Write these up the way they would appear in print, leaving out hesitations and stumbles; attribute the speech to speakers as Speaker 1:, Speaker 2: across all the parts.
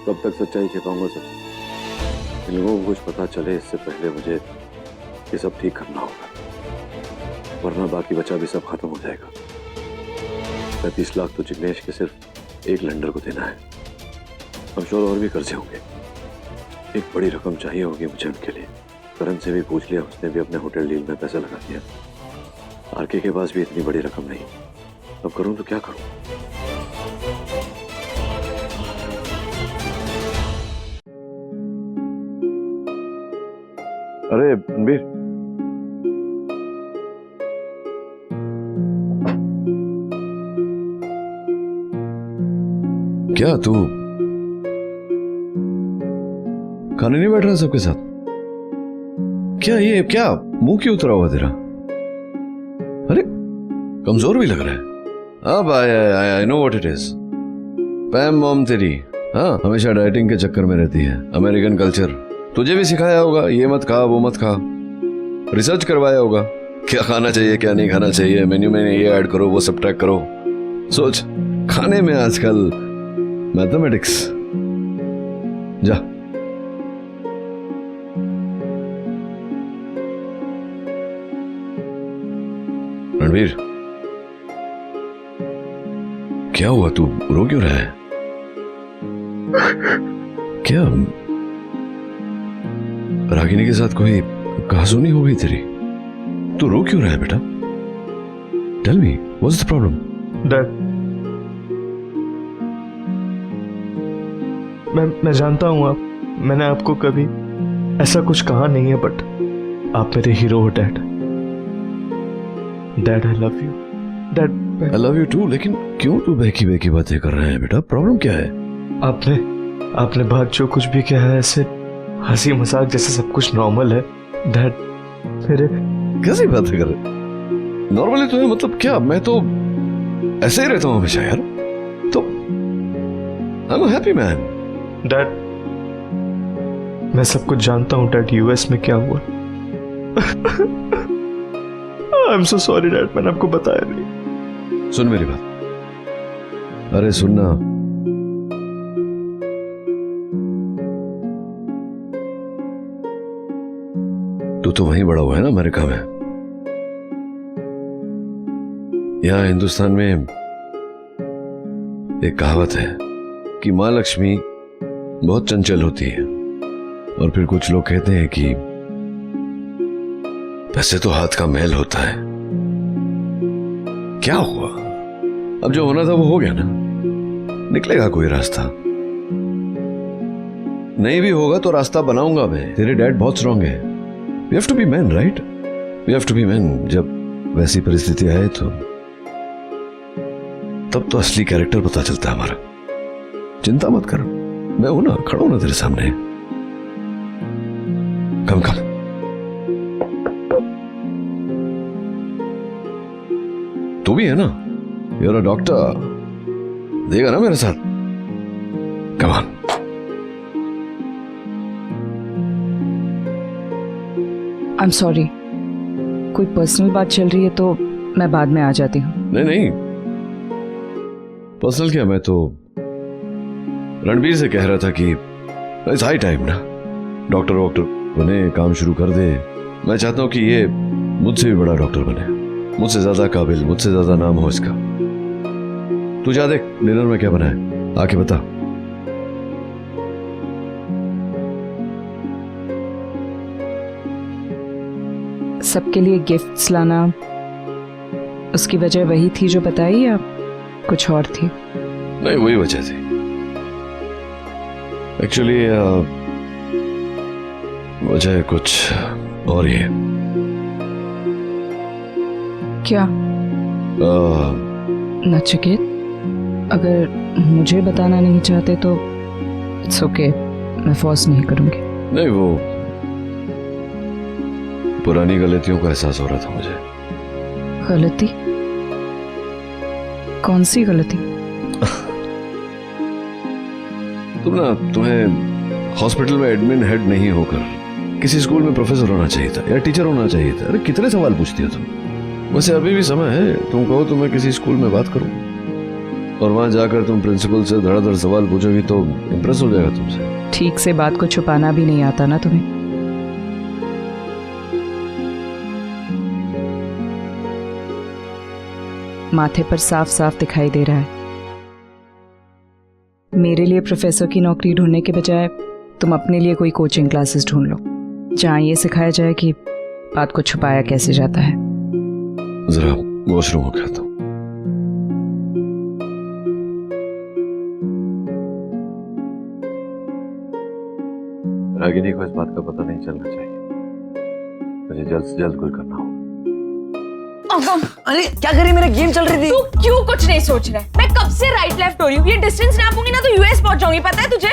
Speaker 1: कब तक सच्चाई छिपाऊंगा सबसे? इन लोगों को कुछ पता चले इससे पहले मुझे ये सब ठीक करना होगा, वरना बाकी बचा भी सब खत्म हो जाएगा। 35 लाख तो जिग्नेश के सिर्फ एक लेंडर को देना है। हम श्योर और भी कर्जे होंगे। एक बड़ी रकम चाहिए होगी मुझे उनके लिए। करण से भी पूछ लिया, उसने भी अपने होटल डील में पैसा लगा दिया। आरके के पास भी इतनी बड़ी रकम नहीं। अब करूं तो क्या करूं? अरे रणबीर,
Speaker 2: क्या तू खाने नहीं बैठ रहा सबके साथ? क्या ये क्या मुंह क्यों उतरा हुआ तेरा? अरे कमजोर भी लग रहा है। अब I know what it is. पैम mom तेरी हाँ हमेशा डाइटिंग के चक्कर में रहती है। अमेरिकन कल्चर तुझे भी सिखाया होगा, ये मत खा वो मत खा। रिसर्च करवाया होगा क्या खाना चाहिए क्या नहीं खाना चाहिए, मेन्यू में ये ऐड करो वो सब ट्रैक करो। सोच खाने में आजकल मैथमेटिक्स। जा रणवीर, क्या हुआ? तू रो क्यों रहा है? क्या रागिनी के साथ कोई कहासुनी हो गई तेरी? तू रो क्यों रहा है बेटा? Tell me what's the problem?
Speaker 3: Dad, मैं जानता हूं मैंने आपको कभी ऐसा कुछ कहा नहीं है, बट आप मेरे हीरो हो dad. Dad I love you. Dad
Speaker 2: I love you too. लेकिन क्यों तू बहकी बहकी बातें कर रहा है बेटा? प्रॉब्लम क्या है?
Speaker 3: आपने बात जो कुछ भी किया है ऐसे हंसी मजाक जैसे सब कुछ नॉर्मल है। डैड मेरे
Speaker 2: कैसी बातें कर रहे? नॉर्मली तो है मतलब क्या? मैं तो ऐसे ही रहता हूं हमेशा यार। तो I am a happy man.
Speaker 3: Dad मैं सब कुछ जानता हूं डैड। यूएस में क्या हुआ? I am so sorry dad, मैंने आपको बताया नहीं।
Speaker 2: सुन मेरी बात। अरे सुनना, तू तो वहीं बड़ा हुआ है ना अमेरिका में। यहां हिंदुस्तान में एक कहावत है कि मां लक्ष्मी बहुत चंचल होती है, और फिर कुछ लोग कहते हैं कि पैसे तो हाथ का मैल होता है। क्या हुआ? अब जो होना था वो हो गया ना। निकलेगा कोई रास्ता। नहीं भी होगा तो रास्ता बनाऊंगा मैं। तेरे डैड बहुत स्ट्रांग है। We have to be man, right? We have to be man. जब वैसी परिस्थिति आए तो तब तो असली कैरेक्टर पता चलता है हमारा। चिंता मत कर, मैं हूं ना, खड़ा हूं ना तेरे सामने। कम कम। तू भी है ना, यूर अ डॉक्टर। देगा ना मेरे साथ? Come on.
Speaker 4: I am sorry, कोई पर्सनल बात चल रही है तो मैं बाद में आ जाती हूँ।
Speaker 2: नहीं नहीं, पर्सनल क्या, मैं तो रणबीर से कह रहा था कि इट्स हाई टाइम ना, डॉक्टर वॉक्टर बने, काम शुरू कर दे। मैं चाहता हूं कि ये मुझसे भी बड़ा डॉक्टर बने, मुझसे ज्यादा काबिल, मुझसे ज्यादा नाम हो इसका। तू जा देख डिनर में क्या बना है, आके बता।
Speaker 4: सबके लिए गिफ्ट्स लाना, उसकी वजह वही थी जो बताई या कुछ और थी?
Speaker 2: नहीं, वही वजह थी एक्चुअली। वजह कुछ और ही है।
Speaker 4: क्या? नचिकेत, अगर मुझे बताना नहीं चाहते तो इट्स ओके, मैं फोर्स नहीं करूंगी।
Speaker 2: नहीं, वो पुरानी गलतियों का एहसास हो रहा था मुझे।
Speaker 4: गलती? कौन सी गलती?
Speaker 2: तुम्हें हॉस्पिटल में एडमिन हेड नहीं होकर किसी स्कूल में प्रोफेसर होना चाहिए था या टीचर होना चाहिए था। अरे कितने सवाल पूछती हो तुम। वैसे अभी भी समय है, तुम कहो तो मैं किसी स्कूल में बात करूं। और वहां जाकर तुम प्रिंसिपल से धड़ाधड़ सवाल पूछोगी तो इम्प्रेस हो जाएगा तुमसे।
Speaker 4: ठीक से बात को छुपाना भी नहीं आता ना तुम्हें। माथे पर साफ साफ दिखाई दे रहा है। मेरे लिए प्रोफेसर की नौकरी ढूंढने के बजाय तुम अपने लिए कोई कोचिंग क्लासेस ढूंढ लो, जहां ये सिखाया जाए कि बात को छुपाया कैसे जाता है।
Speaker 2: जरा वॉशरूम होकर आता हूं।
Speaker 1: रागिनी को इस बात का पता नहीं चलना चाहिए। मुझे जल्द से जल्द कुछ करना हो।
Speaker 5: अरे क्या करी, मेरा गेम चल रही थी।
Speaker 6: तू क्यों कुछ नहीं सोच रहा है? मैं कब से राइट लेफ्ट हो रही हूँ। ये डिस्टेंस नापूंगी ना तो यूएस पहुंच जाऊंगी, पता है तुझे?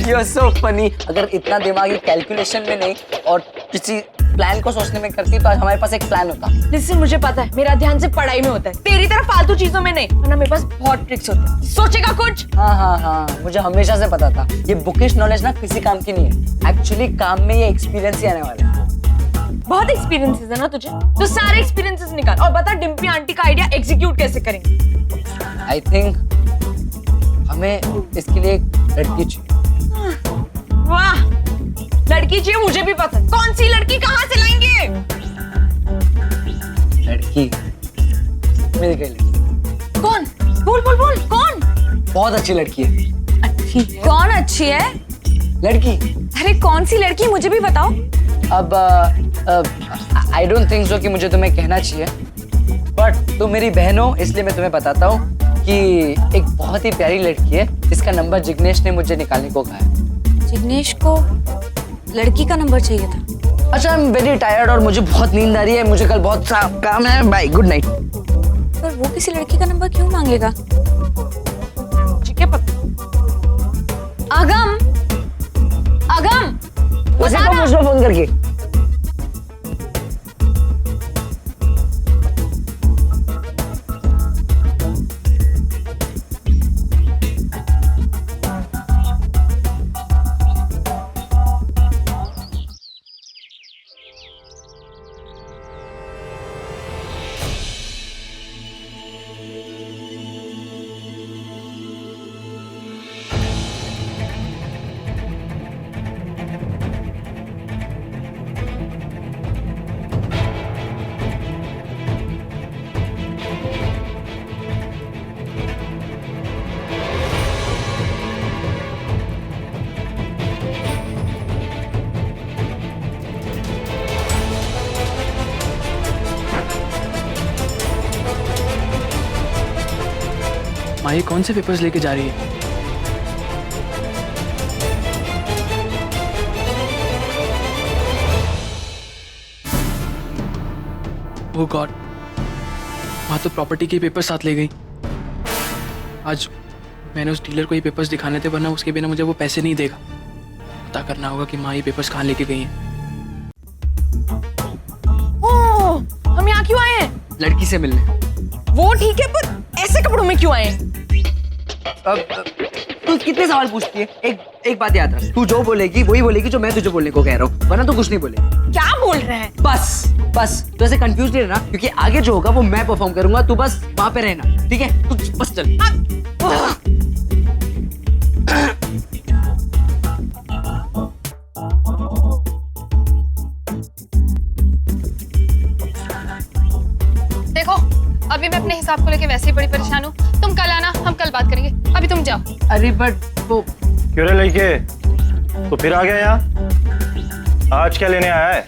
Speaker 5: You're so funny। अगर इतना दिमागी कैलकुलेशन में नहीं और किसी प्लान को सोचने में करती तो आज हमारे पास एक प्लान होता।
Speaker 6: लिसन, मुझे पता है मेरा ध्यान सिर्फ पढ़ाई में होता है, तेरी तरह फालतू चीजों में नहीं। वरना मेरे पास बहुत ट्रिक्स होते हैं। सोचेगा कुछ?
Speaker 5: हाँ, मुझे हमेशा से पता था ये बुकिश नॉलेज ना किसी काम की नहीं है। एक्चुअली काम में ये एक्सपीरियंस ही आने वाला है।
Speaker 6: बहुत एक्सपीरियंसेस है ना तुझे, तो सारे एक्सपीरियंसेस निकाल और बता डिम्पी आंटी का आइडिया एग्जीक्यूट कैसे करेंगे।
Speaker 5: आई थिंक हमें इसके लिए एक लड़की चाहिए।
Speaker 6: वाह, लड़की चाहिए, मुझे भी पता है। कौन सी लड़की, कहाँ से लाएंगे?
Speaker 5: लड़की मेरी कही लड़की।
Speaker 6: कौन? बोल बोल बोल, कौन?
Speaker 5: बहुत अच्छी लड़की है।
Speaker 6: अच्छी? कौन अच्छी है?
Speaker 5: लड़की।
Speaker 6: अरे कौन सी लड़की, मुझे भी बताओ।
Speaker 5: अब आई डोंट थिंक सो कि मुझे तुम्हें कहना चाहिए, बट तुम मेरी बहन हो इसलिए मैं तुम्हें बताता हूँ कि एक बहुत ही प्यारी लड़की है जिसका नंबर जिग्नेश ने मुझे निकालने को कहा है।
Speaker 6: जिग्नेश को लड़की का नंबर चाहिए था?
Speaker 5: अच्छा, आई एम वेरी टायर्ड और मुझे बहुत नींद आ रही है। मुझे कल बहुत सा काम है। Bye, good night.
Speaker 6: पर वो किसी लड़की का नंबर क्यों मांगेगा? ठीक है अगम,
Speaker 5: उसे को पूछ लो फोन करके।
Speaker 7: माही कौन से पेपर्स लेके जा रही है? ओह गॉड, वहां तो प्रॉपर्टी के पेपर साथ ले गई। आज मैंने उस डीलर को ये पेपर्स दिखाने थे, वरना उसके बिना मुझे वो पैसे नहीं देगा। पता करना होगा कि माँ ये पेपर्स कहाँ लेके गई हैं।
Speaker 6: ओह, हम यहाँ क्यों आए हैं?
Speaker 5: लड़की से मिलने।
Speaker 6: वो ठीक है, पर ऐसे कपड़ों में क्यों आए हैं?
Speaker 5: तू कितने सवाल पूछती है? एक बात याद रख, तू जो बोलेगी वही बोलेगी जो मैं तुझे बोलने को कह रहा हूँ, वरना तू कुछ नहीं बोलेगी।
Speaker 6: क्या बोल रहे हैं?
Speaker 5: बस तो ऐसे कंफ्यूज नहीं रहना, क्योंकि आगे जो होगा वो मैं परफॉर्म करूंगा। तू बस वहां पे रहना, ठीक है? तू बस चल।
Speaker 8: देखो, अभी मैं अपने हिसाब को लेके वैसे ही बड़ी परेशान हूँ। तुम कल आना, हम कल बात करेंगे। अभी तुम जाओ।
Speaker 5: अरे बट वो
Speaker 9: क्यों रे लड़के, तो फिर आ गया यहाँ? आज क्या लेने आया है?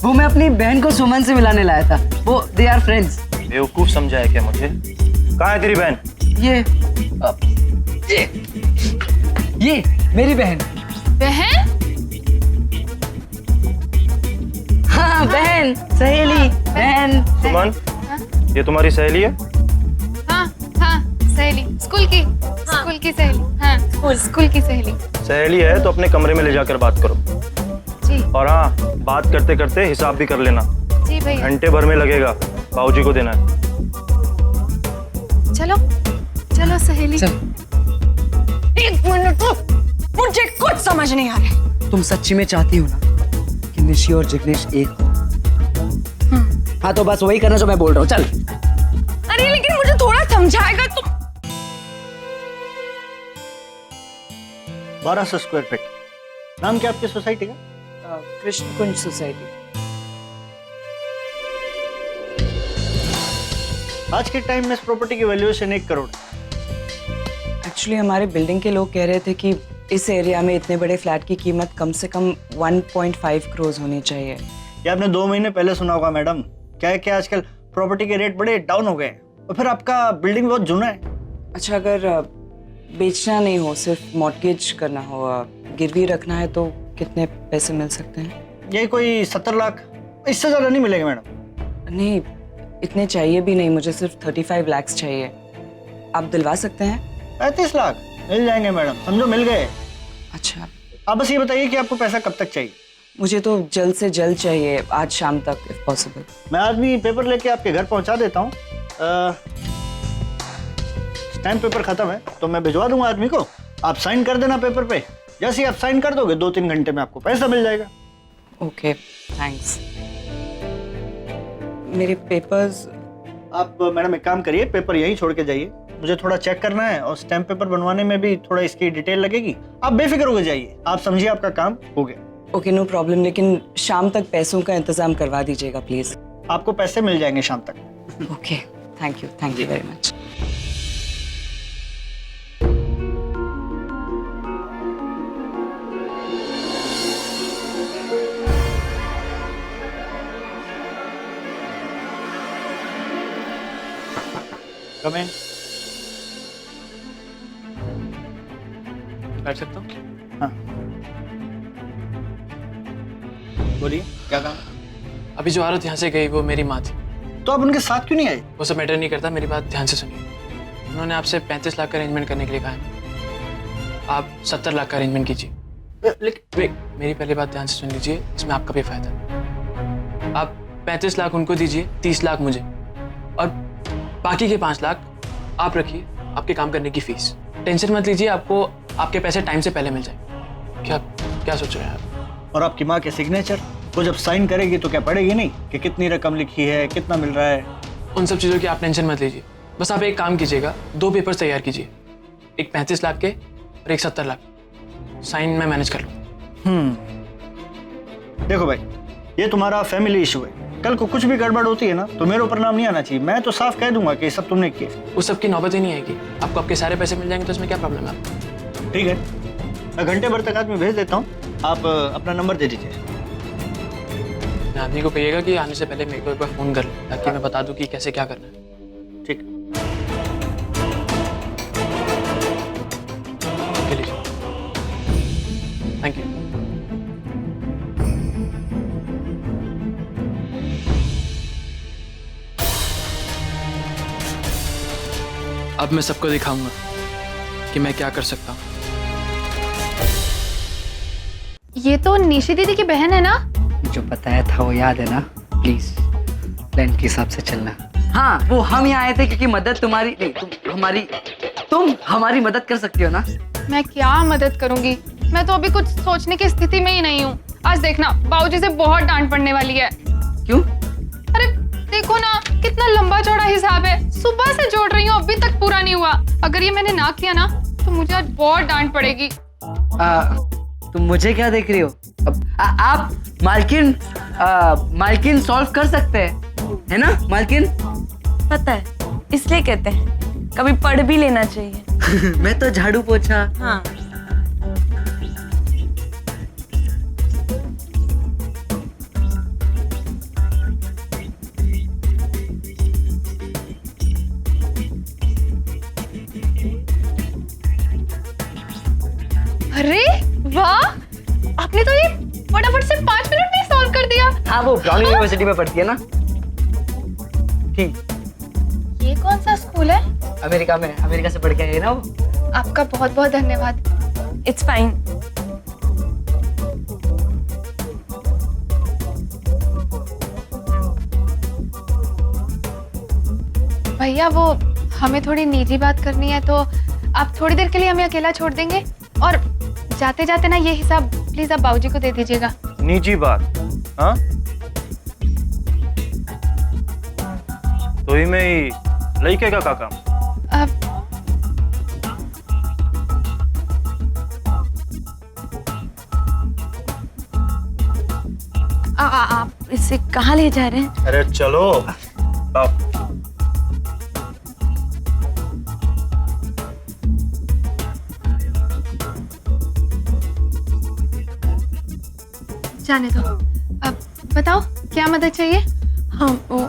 Speaker 5: वो मैं अपनी बहन को सुमन से मिलाने लाया था। वो दे आर फ्रेंड्स।
Speaker 9: बेवकूफ समझा है क्या मुझे? कहाँ है तेरी बहन?
Speaker 5: ये मेरी बहन।
Speaker 8: बहन?
Speaker 5: हाँ, बहन, सहेली, बहन।
Speaker 9: सुमन, ये तुम्हारी सहेली है?
Speaker 8: हाँ, सहेली, स्कूल की सहेली। हाँ, स्कूल की सहेली।
Speaker 9: सहेली है तो अपने कमरे में ले जाकर बात करो।
Speaker 8: जी।
Speaker 9: और हाँ, बात करते करते हिसाब भी कर लेना।
Speaker 8: जी भैया।
Speaker 9: घंटे भर में लगेगा, बाबूजी को देना है।
Speaker 8: चलो सहेली।
Speaker 5: चल।
Speaker 6: एक मिनट रुक, मुझे कुछ समझ नहीं आ रहा है।
Speaker 5: तुम सच्ची में चाहती हो ना कि निशी और जिग्नेश एक हो? हाँ तो बस वही करना जो मैं बोल रहा हूँ। चल।
Speaker 6: अरे लेकिन मुझे थोड़ा समझाएगा तुम?
Speaker 9: 1200 स्क्वायर फीट। नाम क्या आपकी सोसाइटी का?
Speaker 4: कृष्ण कुंज सोसाइटी।
Speaker 9: आज के टाइम में इस प्रॉपर्टी की वैल्यूएशन 1 करोड़।
Speaker 4: एक्चुअली हमारे बिल्डिंग के लोग कह रहे थे कि इस एरिया में इतने बड़े फ्लैट की कीमत कम से कम 1.5 करोड़ होनी चाहिए।
Speaker 9: ये आपने 2 महीने पहले सुना होगा मैडम। क्या है कि आजकल प्रॉपर्टी के रेट बड़े डाउन हो गए हैं और फिर आपका बिल्डिंग बहुत जुना है।
Speaker 4: अच्छा, अगर बेचना नहीं हो, सिर्फ मॉर्टगेज करना हो, गिरवी रखना है, तो कितने पैसे मिल सकते हैं?
Speaker 9: ये कोई 70 लाख, इससे ज़्यादा नहीं मिलेगा मैडम।
Speaker 4: नहीं, इतने चाहिए भी नहीं, मुझे सिर्फ 35 लाख चाहिए। आप दिलवा सकते हैं?
Speaker 9: 35 लाख मिल जाएंगे मैडम, समझो मिल गए।
Speaker 4: अच्छा,
Speaker 9: आप बस ये बताइए कि आपको पैसा कब तक चाहिए?
Speaker 4: मुझे तो जल्द से जल्द चाहिए, आज शाम तक इफ पॉसिबल।
Speaker 9: मैं आदमी पेपर लेके आपके घर पहुंचा देता हूँ। स्टैम्प पेपर खत्म है तो मैं भिजवा दूंगा आदमी को, आप साइन कर देना पेपर पे। जैसे ही आप साइन कर दोगे 2-3 घंटे में आपको पैसा मिल जाएगा।
Speaker 4: Okay, thanks. मेरे पेपर्स?
Speaker 9: आप मैडम एक काम करिए, पेपर यहीं छोड़ के जाइए, मुझे थोड़ा चेक करना है और स्टैम्प पेपर बनवाने में भी थोड़ा इसकी डिटेल लगेगी। आप बेफिक्र होकर जाइए, आप समझिए आपका काम हो गया।
Speaker 4: ओके, नो प्रॉब्लम, लेकिन शाम तक पैसों का इंतजाम करवा दीजिएगा प्लीज।
Speaker 9: आपको पैसे मिल जाएंगे शाम तक।
Speaker 4: Okay, thank you very much.
Speaker 9: Come in.
Speaker 7: बैठ सकता हूँ?
Speaker 9: हाँ, बोलिए क्या काम?
Speaker 7: अभी जो औरत यहाँ से गई वो मेरी माँ थी।
Speaker 9: तो आप उनके साथ क्यों नहीं आए?
Speaker 7: वो सब मैटर नहीं करता, मेरी बात ध्यान से सुनिए। उन्होंने आपसे 35 लाख का अरेंजमेंट करने के लिए कहा है। आप 70 लाख का अरेंजमेंट कीजिए। लेकिन मेरी पहली बात ध्यान से सुन लीजिए, इसमें आपका भी फायदा है। आप 35 लाख उनको दीजिए, 30 लाख मुझे, और बाकी के 5 लाख आप रखिए आपके काम करने की फीस। टेंशन मत लीजिए, आपको आपके पैसे टाइम से पहले मिल जाए। क्या सोच रहे हैं आप?
Speaker 9: और आपकी माँ के सिग्नेचर, वो जब साइन करेगी तो क्या पड़ेगी नहीं कि कितनी रकम लिखी है, कितना मिल रहा है?
Speaker 7: उन सब चीज़ों की आप टेंशन मत लीजिए। बस आप एक काम कीजिएगा, 2 पेपर्स तैयार कीजिए, एक 35 लाख के और एक 70 लाख। साइन मैं मैनेज कर लूँ।
Speaker 9: देखो भाई, ये तुम्हारा फैमिली इशू है। कल को कुछ भी गड़बड़ होती है ना तो मेरे ऊपर नाम नहीं आना चाहिए। मैं तो साफ कह दूंगा कि सब तुमने किया।
Speaker 7: उस सब की नौबत ही नहीं आएगी। आपको आपके सारे पैसे मिल जाएंगे तो इसमें क्या प्रॉब्लम है आपको?
Speaker 9: ठीक है, मैं घंटे भर तक आदमी भेज देता हूँ, आप अपना नंबर दे दीजिए।
Speaker 7: आदमी को कहिएगा कि आने से पहले मेरे को एक बार फ़ोन कर ले, ताकि मैं बता दूं कि कैसे क्या करना है।
Speaker 9: ठीक।
Speaker 7: लीजिए, थैंक यू। अब मैं सबको दिखाऊंगा कि मैं क्या कर सकता हूँ।
Speaker 8: ये तो निशी दीदी की बहन है ना?
Speaker 5: जो बताया था वो याद है ना? प्लीज प्लान के हिसाब से चलना। हाँ, वो हम यहाँ आए थे क्योंकि मदद तुम्हारी नहीं, तुम हमारी मदद कर सकती हो ना?
Speaker 8: मैं क्या मदद करूंगी? मैं तो अभी कुछ सोचने की स्थिति में ही नहीं हूँ। आज देखना, बाबूजी से बहुत डांट पड़ने वाली है।
Speaker 5: क्यों?
Speaker 8: अरे देखो ना, कितना लंबा चौड़ा हिसाब है। सुबह से जोड़ रही हूँ, अभी तक पूरा नहीं हुआ। अगर ये मैंने ना किया ना तो मुझे आज बहुत डांट पड़ेगी।
Speaker 5: तुम मुझे क्या देख रही हो? आप मालकिन सॉल्व कर सकते हैं, है ना मालकिन?
Speaker 6: पता है, इसलिए कहते हैं कभी पढ़ भी लेना चाहिए।
Speaker 5: मैं तो झाड़ू पोछा।
Speaker 6: हाँ,
Speaker 8: अरे वाह, आपने तो ये फटाफट से 5 मिनट में सॉल्व कर दिया।
Speaker 5: हाँ, वो ब्राउन यूनिवर्सिटी में पढ़ती है ना। ठीक।
Speaker 8: ये कौन सा स्कूल है?
Speaker 5: अमेरिका से पढ़ के आई है ना वो।
Speaker 8: आपका बहुत बहुत धन्यवाद।
Speaker 6: It's fine.
Speaker 8: भैया, वो हमें थोड़ी निजी बात करनी है, तो आप थोड़ी देर के लिए हमें अकेला छोड़ देंगे? और जाते जाते ना ये हिसाब प्लीज आप बाबूजी को दे दीजिएगा।
Speaker 9: निजी बात? हाँ, तो ही में ही लड़के का काम।
Speaker 6: आप इसे कहाँ ले जा रहे हैं?
Speaker 9: अरे चलो आप।
Speaker 8: जाने दो। अब बताओ क्या मदद चाहिए?
Speaker 6: हाँ वो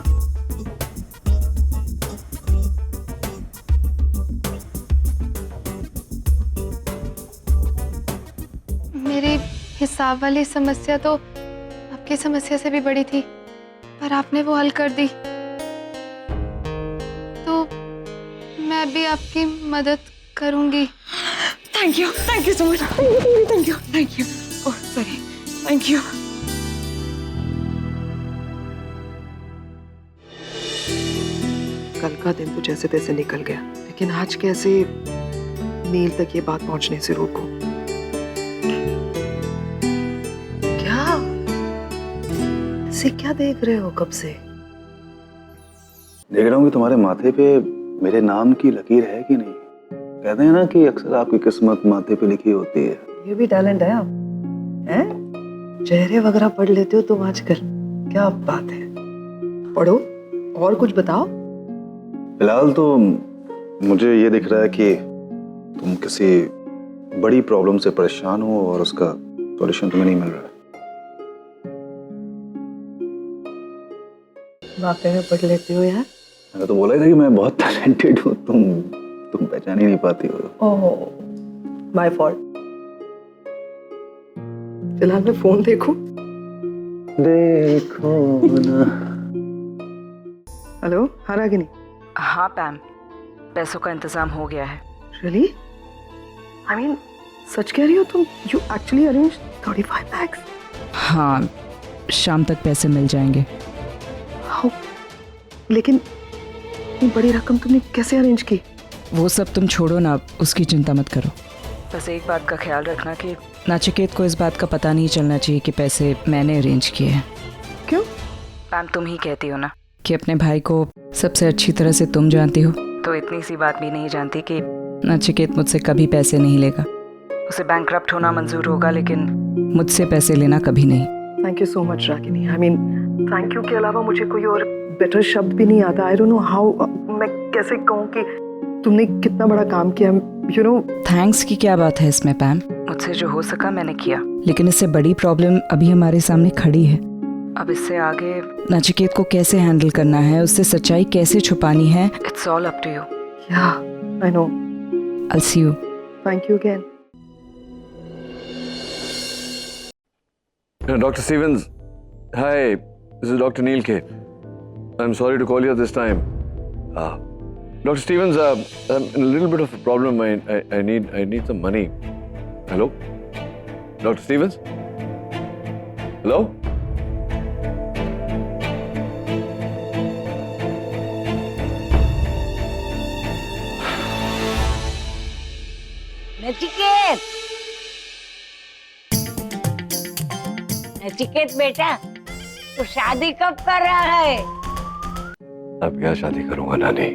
Speaker 8: मेरी हिसाब वाली समस्या तो आपकी समस्या से भी बड़ी थी, पर आपने वो हल कर दी, तो मैं भी आपकी मदद करूंगी।
Speaker 6: Thank you so much. Thank you. Oh sorry. Thank you.
Speaker 10: कल का दिन तो जैसे तैसे निकल गया, लेकिन आज कैसे नील तक ये बात पहुंचने से रोकूं? क्या ऐसे क्या देख रहे हो कब से?
Speaker 1: देख रहा हूँ कि तुम्हारे माथे पे मेरे नाम की लकीर है कि नहीं। कहते हैं ना कि अक्सर आपकी किस्मत माथे पे लिखी होती है।
Speaker 10: ये भी टैलेंट है आप, हैं? चेहरे वगैरह पढ़ लेते हो तुम आजकल, क्या बात है। पढ़ो और कुछ बताओ।
Speaker 1: फिलहाल तो मुझे ये दिख रहा है कि तुम किसी बड़ी प्रॉब्लम से परेशान हो और उसका सॉल्यूशन तुम्हें नहीं मिल रहा है।
Speaker 10: वाकई में पढ़ लेते हो यार।
Speaker 1: मैंने तो बोला ही था कि मैं बहुत टैलेंटेड हूँ, तुम पहचान ही नहीं पाती हो।
Speaker 10: ओहो, माय फॉल्ट। फिलहाल मैं फोन देखूं।
Speaker 1: देखो ना।
Speaker 10: हेलो, हाँ रागिनी।
Speaker 4: हाँ पैम, पैसों का इंतजाम हो गया है।
Speaker 10: रियली? आई मीन सच कह रही हो तुम? You actually arrange 35 lakhs?
Speaker 4: हाँ, शाम तक पैसे मिल जाएंगे।
Speaker 10: हाउ? लेकिन इतनी बड़ी रकम तुमने कैसे अरेंज की?
Speaker 4: वो सब तुम छोड़ो ना, उसकी चिंता मत करो। बस एक बात का ख्याल रखना कि नचिकेत को इस बात का पता नहीं चलना चाहिए कि पैसे मैंने अरेंज किए हैं।
Speaker 10: क्यों?
Speaker 4: पैम, तुम ही कहती हो ना कि अपने भाई को सबसे अच्छी तरह से तुम जानती हो, तो इतनी सी बात भी नहीं जानती कि नचिकेत मुझसे कभी पैसे नहीं लेगा। उसे बैंकरप्ट होना मंजूर होगा, लेकिन मुझसे पैसे लेना कभी नहीं।
Speaker 10: Thank you so much Ragini. I mean thank you के अलावा मुझे कोई और बेटर शब्द भी नहीं आता। आई डोंट नो हाउ, मैं कैसे कहूँ कि तुमने कितना बड़ा काम किया। यू नो,
Speaker 4: थैंक्स की क्या बात है इसमें पैम, मुझसे जो हो सका मैंने किया, लेकिन इससे बड़ी प्रॉब्लम अभी हमारे सामने खड़ी है। अब इससे आगे नचिकेत को कैसे हैंडल करना है, उससे सच्चाई कैसे छुपानी है, it's all up to you.
Speaker 10: या I know.
Speaker 4: I'll see you.
Speaker 10: Thank you again.
Speaker 2: Dr. Stevens, hi, this is Dr. Neil K. I'm sorry to call you at this time. Dr. Stevens, I'm in a little bit of a problem. I need some money. Hello? Dr. Stevens? Hello?
Speaker 11: Nachiket, Nachiket बेटा, तू शादी कब कर रहा है?
Speaker 2: अब क्या शादी करूंगा नानी?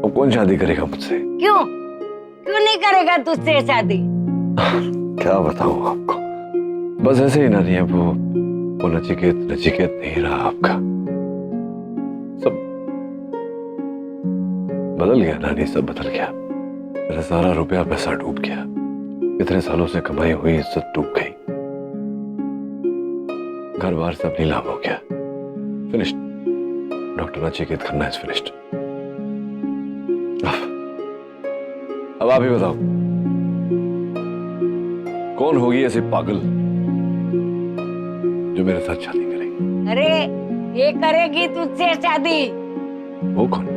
Speaker 2: अब कौन शादी करेगा मुझसे?
Speaker 11: क्यों नहीं करेगा तुझसे शादी?
Speaker 2: क्या बताऊं आपको, बस ऐसे ही नानी। अब वो नचिकेत नहीं रहा आपका। सब बदल गया नानी, सब बदल गया। मेरा सारा रुपया पैसा डूब गया, इतने सालों से कमाई हुई इज्जत डूब गई, घर बार सब नीलाम हो गया। Finished. Doctor Nachiket Khanna is finished. अब आप ही बताओ, कौन होगी ऐसी पागल जो मेरे साथ शादी करेगी?
Speaker 11: अरे ये करेगी तुझसे शादी।
Speaker 2: वो कौन?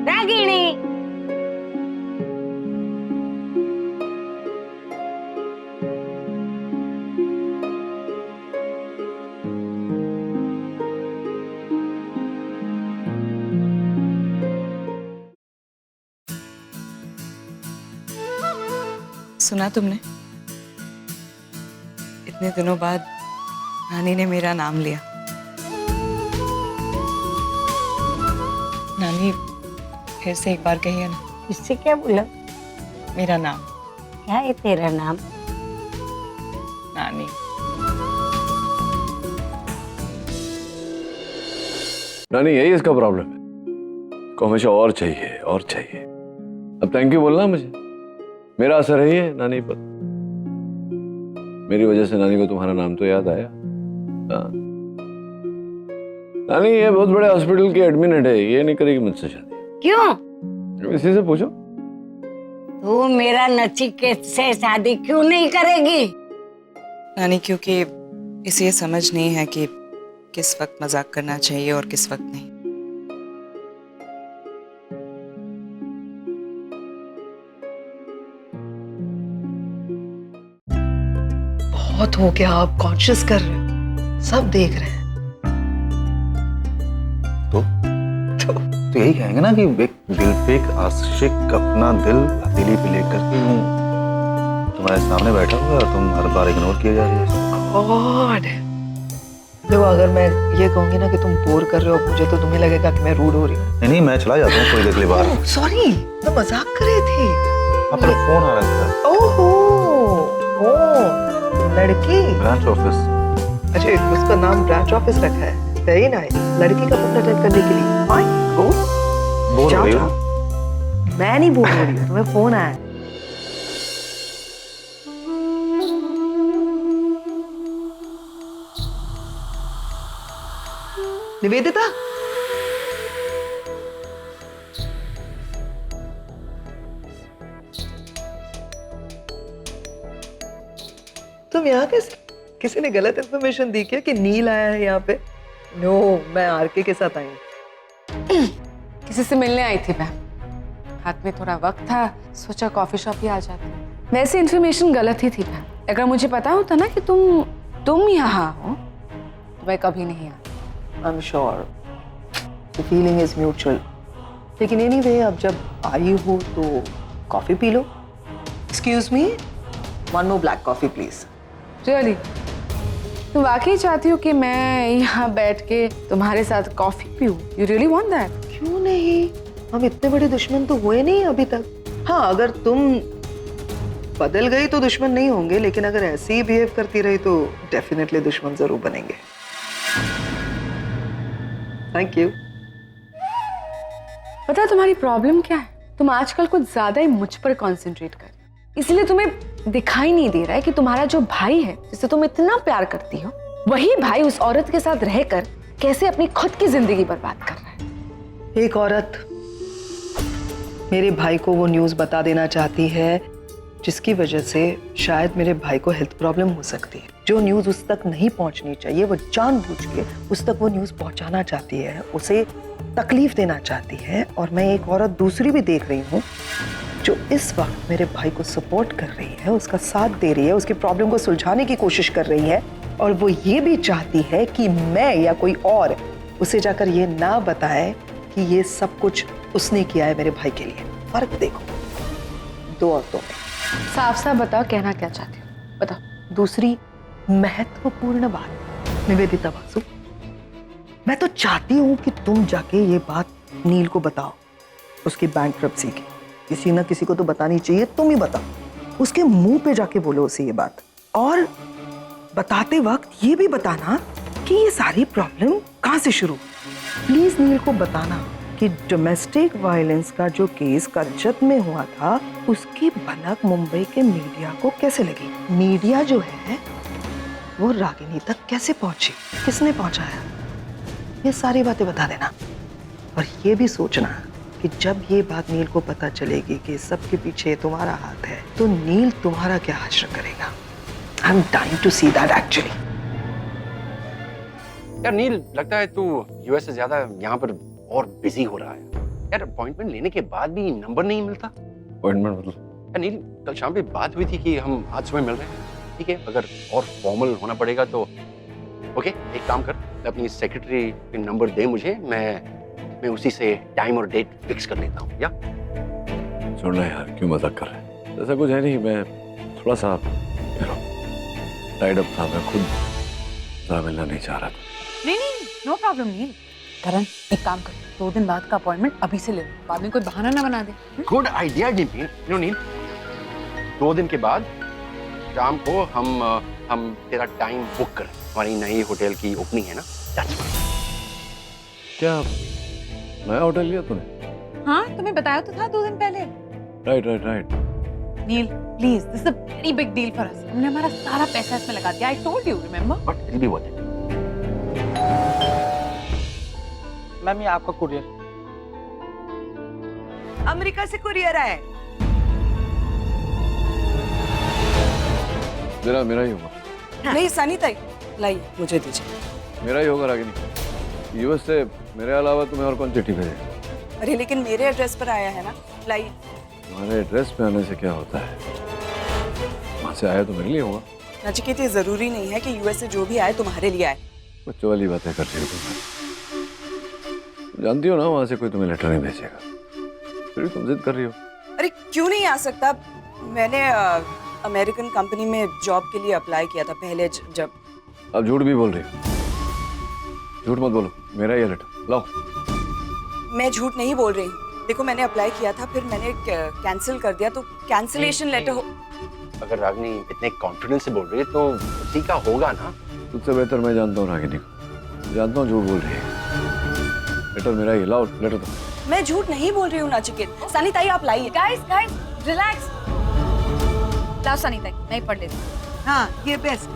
Speaker 11: रागिनी।
Speaker 4: सुना तुमने? इतने दिनों बाद नानी ने मेरा नाम लिया। नानी, फिर से एक बार कहिए ना।
Speaker 11: इससे क्या बोला?
Speaker 4: मेरा नाम।
Speaker 11: क्या है तेरा नाम?
Speaker 4: नानी।
Speaker 2: नानी यही इसका प्रॉब्लम है, को हमेशा और चाहिए और चाहिए। अब थैंक यू बोलना मुझे, मेरा असर है ये नानी पर। मेरी वजह से नानी को तुम्हारा नाम तो याद आया। हाँ। नानी ये बहुत बड़े हॉस्पिटल की एडमिन है, ये नहीं करेगी मुझसे शादी।
Speaker 11: क्यों?
Speaker 2: इसी से पूछो।
Speaker 11: तू मेरा नचिकेत से शादी क्यों नहीं करेगी?
Speaker 4: नानी क्योंकि इसे ये समझ नहीं है कि किस वक्त मजाक करना चाहिए और किस वक्त नहीं।
Speaker 10: बहुत हो गया, आप कॉन्शियस कर रहे हो, सब देख रहे हैं।
Speaker 1: तो यही कहेंगे ना कि एक दिल पे एक आशिक अपना दिल हथेली पे लेकर के यूं तुम्हारे सामने बैठा हुआ है, तुम हर बार इग्नोर किए जा रही हो।
Speaker 10: गॉड, देखो अगर मैं ये कहूंगी ना कि तुम बोर कर रहे हो मुझे, तो तुम्हें लगेगा कि मैं रूड हो रही हूँ।
Speaker 1: नहीं, मैं चला जाता हूँ, कोई देख ले बाहर।
Speaker 10: सॉरी, मैं मजाक कर रहे थे।
Speaker 1: आपका फोन आ रहा था।
Speaker 10: ओहो, ओ लड़की,
Speaker 1: ब्रांच ऑफिस।
Speaker 10: अच्छा उसका नाम ब्रांच ऑफिस रखा है, वेरी नाइस। लड़की का फोन अटेंड करने के लिए फाइन, गो।
Speaker 1: बोर हो रही हो?
Speaker 10: मैं नहीं बोर हो रही हूँ, तुम्हें फोन आया। निवेदिता, तुम यहाँ कैसे? किसी ने गलत इंफॉर्मेशन दी क्या कि नील आया है यहाँ पे? नो, मैं आरके के साथ आई हूँ।
Speaker 6: किसी से मिलने आई थी मैं, हाथ में थोड़ा वक्त था, सोचा कॉफी शॉप ही आ जाती। वैसे इन्फॉर्मेशन गलत ही थी मैम, अगर मुझे पता होता ना कि तुम यहाँ हो तो मैं कभी नहीं आती।
Speaker 10: I am sure the feeling is mutual. लेकिन एनीवे, अब जब आई हो तो coffee P low. Excuse me, one more black coffee please.
Speaker 6: Really? तुम वाकई चाहती हो कि मैं यहाँ बैठ के तुम्हारे साथ कॉफी पीऊं? You really want that?
Speaker 10: क्यों नहीं, हम इतने बड़े दुश्मन तो हुए नहीं अभी तक। हाँ, अगर तुम बदल गई तो दुश्मन नहीं होंगे, लेकिन अगर ऐसे ही बिहेव करती रही तो डेफिनेटली दुश्मन जरूर बनेंगे। Thank you.
Speaker 6: पता है तुम्हारी प्रॉब्लम क्या है? तुम आजकल कुछ ज्यादा ही मुझ पर कंसंट्रेट कर, इसलिए तुम्हें दिखाई नहीं दे रहा है कि तुम्हारा जो भाई है जिसे तुम इतना प्यार करती हो, वही भाई उस औरत के साथ रहकर कैसे अपनी खुद की जिंदगी बर्बाद कर रहा है।
Speaker 10: एक औरत मेरे भाई को वो न्यूज़ बता देना चाहती है जिसकी वजह से शायद मेरे भाई को हेल्थ प्रॉब्लम हो सकती है। जो न्यूज़ उस तक नहीं पहुंचनी चाहिए वो जानबूझ के उस तक वो न्यूज़ पहुंचाना चाहती है, उसे तकलीफ देना चाहती है। और मैं एक औरत दूसरी भी देख रही हूँ जो इस वक्त मेरे भाई को सपोर्ट कर रही है, उसका साथ दे रही है, उसकी प्रॉब्लम को सुलझाने की कोशिश कर रही है। और वो ये भी चाहती है कि मैं या कोई और उसे जाकर ये ना बताए कि ये सब कुछ उसने किया है मेरे भाई के लिए। फर्क देखो दो औरतों में।
Speaker 6: साफ साफ बताओ, कहना क्या चाहती हो, बताओ।
Speaker 10: दूसरी महत्वपूर्ण बात, निवेदिता बासु, मैं तो चाहती हूँ कि तुम जाके ये बात नील को बताओ, उसकी बैंकरप्सी की। किसी ना किसी को तो बतानी चाहिए, तुम ही बताओ। उसके मुंह पे जाके बोलो उसे ये बात। और बताते वक्त ये भी बताना कि ये सारी प्रॉब्लम कहाँ से शुरू। प्लीज नील को बताना कि डोमेस्टिक वायलेंस का जो केस करजत में हुआ था, उसकी भनक मुंबई के मीडिया को कैसे लगी। मीडिया जो है वो रागिनी तक कैसे पहुंची, किसने पहुंचाया, ये सारी बातें बता देना। और ये भी सोचना कि जब ये बात नील को पता चलेगी कि सबके पीछे तुम्हारा हाथ है, तो नील तुम्हारा क्या हश्र करेगा। I am dying to see that actually.
Speaker 12: यार नील, लगता है तू यूएस से ज्यादा यहाँ पर और बिजी हो रहा है। यार अपॉइंटमेंट लेने के बाद भी नंबर नहीं मिलता।
Speaker 2: अपॉइंटमेंट मतलब?
Speaker 12: यार नील, कल शाम पे बात हुई थी कि हम आज सुबह मिल रहे हैं, ठीक है? अगर और फॉर्मल होना पड़ेगा तो ओके, एक काम कर, अपनी सेक्रेटरी के नंबर दे मुझे, मैं उसी से टाइम और डेट फिक्स कर लेता हूँ। या
Speaker 2: छोड़ना यार, क्यों मजाक कर रहे हैं? ऐसा कुछ है नहीं, मैं थोड़ा सा टाइड अप था, मैं खुद ज़्यादा मिलना नहीं चाह रहा था।
Speaker 6: नहीं, नो प्रॉब्लम नील। करण, एक काम कर, 2 दिन बाद का अपॉइंटमेंट अभी से ले लो, बाद में कोई बहाना ना बना दे।
Speaker 12: गुड आइडिया नील। नील, 2 दिन के बाद शाम को हम तेरा टाइम बुक करें। हमारी नई होटल की ओपनिंग है ना, दैट्स
Speaker 2: क्या नया होटल लिया तूने?
Speaker 13: हाँ, तुम्हें बताया तो था 2 दिन पहले।
Speaker 2: Right right right.
Speaker 13: Neel, please, this is a very big deal for us. हमने हमारा सारा पैसा इसमें लगा दिया। I told you, remember?
Speaker 12: But it be worth it.
Speaker 9: Ma'am ये आपका कुरियर।
Speaker 10: अमेरिका से कुरियर आया है।
Speaker 2: मेरा ही होगा।
Speaker 4: नहीं सनी ताई, लाइए मुझे दीजिए।
Speaker 2: मेरा ही होगा रागिनी। यूएस से मेरे अलावा तुम्हें और कौन चिट्ठी भेजे?
Speaker 4: अरे लेकिन मेरे एड्रेस पर आया है ना, लाइए।
Speaker 2: तुम्हारे एड्रेस पे आने से क्या होता है? वहां से आया तो मेरे लिए होगा।
Speaker 4: नचिकेत, ये जरूरी नहीं है कि यूएस से जो भी आए तुम्हारे लिए आए।
Speaker 2: बच्चों वाली बातें कर रही हो तुम। जानती हो ना वहां से कोई तुम्हें लेटर नहीं भेजेगा, फिर भी तुम जिद कर रही हो।
Speaker 4: अरे क्यों नहीं आ सकता? मैंने अमेरिकन कंपनी में जॉब के लिए अप्लाई किया था पहले जब।
Speaker 2: अब झूठ भी बोल रही हो। झूठ मत बोलो, मेरा ये लेटर लाओ।
Speaker 4: मैं झूठ नहीं बोल रही हूँ। देखो मैंने अप्लाई किया था, फिर मैंने कैंसिल कर दिया, तो कैंसिलेशन लेटर हो।
Speaker 12: अगर रागिनी इतने कॉन्फिडेंस से बोल रही है तो उसी का होगा ना।
Speaker 2: तुझसे बेहतर मैं जानता हूँ रागिनी को। जानता हूँ झूठ बोल रही है। लेटर मेरा ही, लाओ लेटर दो।
Speaker 4: मैं झूठ नहीं बोल रही हूँ नचिकेत। सनी ताई आप लाइए।
Speaker 13: Guys, relax. लाओ सनी ताई, मैं ही पढ़ लेती हूँ।
Speaker 10: हाँ, ये बेस्ट।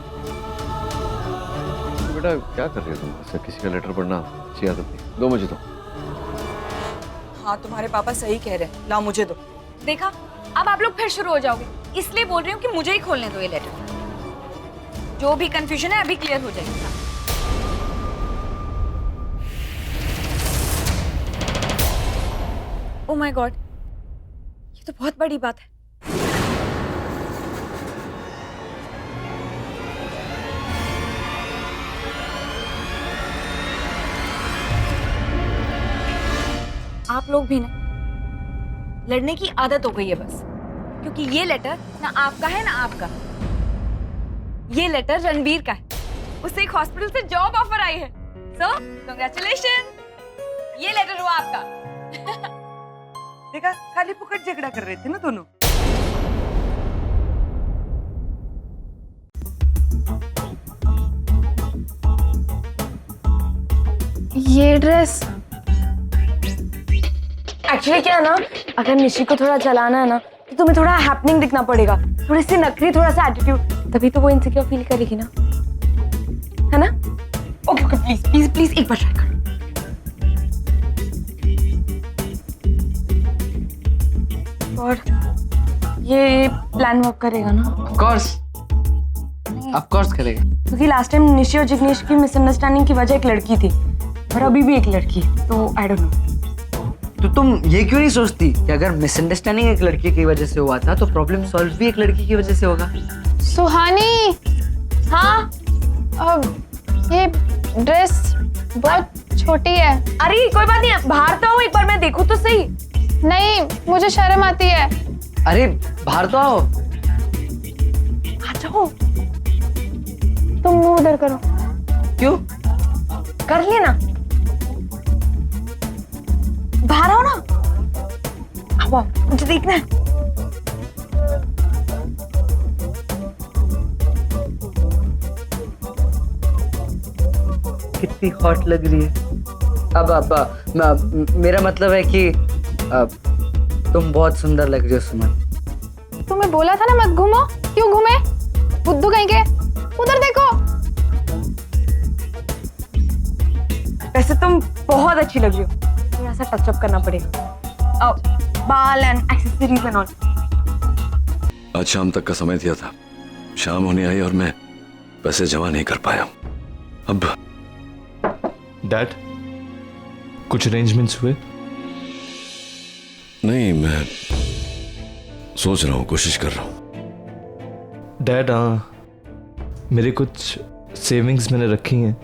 Speaker 2: बेटा क्या कर रही हो तुम? ऐसे किसी का लेटर पढ़ना अच्छी आदत नहीं। दो मुझे दो।
Speaker 4: हाँ तुम्हारे पापा सही कह रहे हैं, लाओ मुझे दो।
Speaker 13: देखा, अब आप लोग फिर शुरू हो जाओगे। इसलिए बोल रही हूँ कि मुझे ही खोलने दो ये लेटर। जो भी कंफ्यूजन है अभी क्लियर हो जाएगा। ओह माय गॉड, ये तो बहुत बड़ी बात है। आप लोग भी ना, लड़ने की आदत हो गई है बस, क्योंकि ये लेटर ना आपका है ना आपका। ये लेटर रणबीर का है। उसे एक हॉस्पिटल से जॉब ऑफर आई है। सो कांग्रेचुलेशन, ये लेटर हुआ आपका।
Speaker 10: देखा, खाली फुकट झगड़ा कर रहे थे ना दोनों।
Speaker 8: ये ड्रेस
Speaker 6: एक्चुअली क्या है ना, अगर निशी को थोड़ा चलाना है ना, तो तुम्हें थोड़ा हैपनिंग दिखना पड़ेगा, थोड़ी सी नखरी, थोड़ा सा एटीट्यूड, तभी तो वो इनसिक्योर फील करेगी ना, है ना? Okay okay, please please please एक बार ट्राई करो। और ये प्लान वर्क करेगा ना?
Speaker 5: ऑफ कोर्स करेगा।
Speaker 6: क्योंकि लास्ट टाइम निशी और जिग्नेश की मिसअंडरस्टैंडिंग की वजह एक लड़की थी और अभी भी एक लड़की, तो आई डोंट नो।
Speaker 5: तो तुम ये क्यों नहीं सोचती कि अगर मिसअंडरस्टैंडिंग एक लड़की की वजह से हुआ था तो प्रॉब्लम सॉल्व भी एक लड़की की वजह से होगा।
Speaker 8: सुहानी,
Speaker 6: हाँ
Speaker 8: ये ड्रेस बहुत छोटी है।
Speaker 6: अरे कोई बात नहीं, बाहर तो आओ, एक बार मैं देखूं तो सही।
Speaker 8: नहीं, मुझे शर्म आती है।
Speaker 5: अरे बाहर तो आओ।
Speaker 6: आ जाओ। तुम मुंह उधर करो।
Speaker 5: क्यों?
Speaker 6: कर लेना। बाहर आओ ना। आओ, मुझे देखना है।
Speaker 5: कितनी हॉट लग रही है। अब मेरा मतलब है कि तुम बहुत सुंदर लग रही हो सुमन।
Speaker 8: तुम्हें बोला था ना मत घूमो, क्यों घूमे? बुद्धू कहीं के। उधर देखो।
Speaker 6: वैसे तुम बहुत अच्छी लग रही हो, थोड़ा सा टचअप करना पड़ेगा, बाल एंड एक्सेसरीज एंड ऑल।
Speaker 2: आज शाम तक का समय दिया था, शाम होने आई और मैं पैसे जमा नहीं कर पाया। अब
Speaker 3: डैड, कुछ अरेंजमेंट्स हुए?
Speaker 2: नहीं, मैं सोच रहा हूँ, कोशिश कर रहा हूँ।
Speaker 3: डैड, मेरे कुछ सेविंग्स मैंने रखी हैं,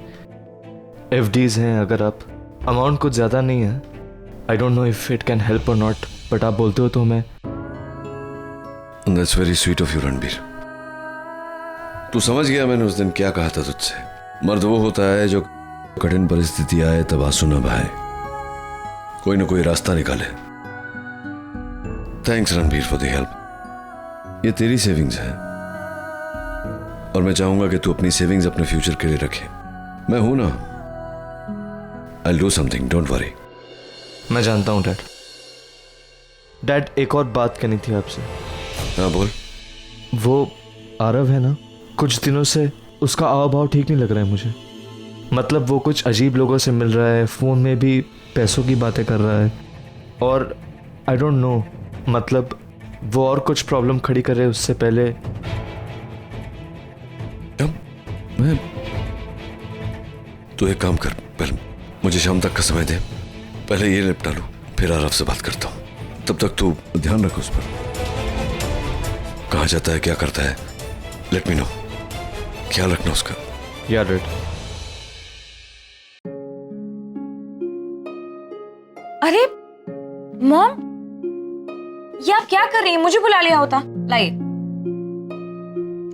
Speaker 3: एफडीज हैं। अगर आप अमाउंट कुछ ज़्यादा नहीं है, I don't know if it can help और नॉट, बट आप बोलते हो तो मैं।
Speaker 2: That's very sweet of you, Ranbir. तू समझ गया मैंने उस दिन क्या कहा था तुझसे। मर्द वो होता है जो कठिन परिस्थिति आए तब आंसू न बहाए, कोई ना कोई रास्ता निकाले। Thanks Ranbir for the help. ये तेरी सेविंग्स है और मैं चाहूंगा कि तू अपनी सेविंग्स अपने फ्यूचर के लिए रखे। मैं हूं ना, I'll do something, don't worry.
Speaker 3: मैं जानता हूँ डैड। डैड एक और बात करनी थी आपसे।
Speaker 2: हाँ बोल।
Speaker 3: वो आरव है ना, कुछ दिनों से उसका आव भाव ठीक नहीं लग रहा है मुझे। मतलब वो कुछ अजीब लोगों से मिल रहा है, फ़ोन में भी पैसों की बातें कर रहा है, और आई डोंट नो, मतलब वो और कुछ प्रॉब्लम खड़ी करे उससे पहले।
Speaker 2: मैं तू एक काम कर, पहले मुझे शाम तक का समय दे, पहले ये निपटा लूं, फिर आराम से बात करता हूँ। तब तक तू ध्यान रख उस पर, कहाँ जाता है, क्या करता है, लेट मी नो, ख्याल रखना उसका।
Speaker 3: या डैड।
Speaker 13: अरे मॉम, ये आप क्या कर रही हैं? मुझे बुला लिया होता। लाइए,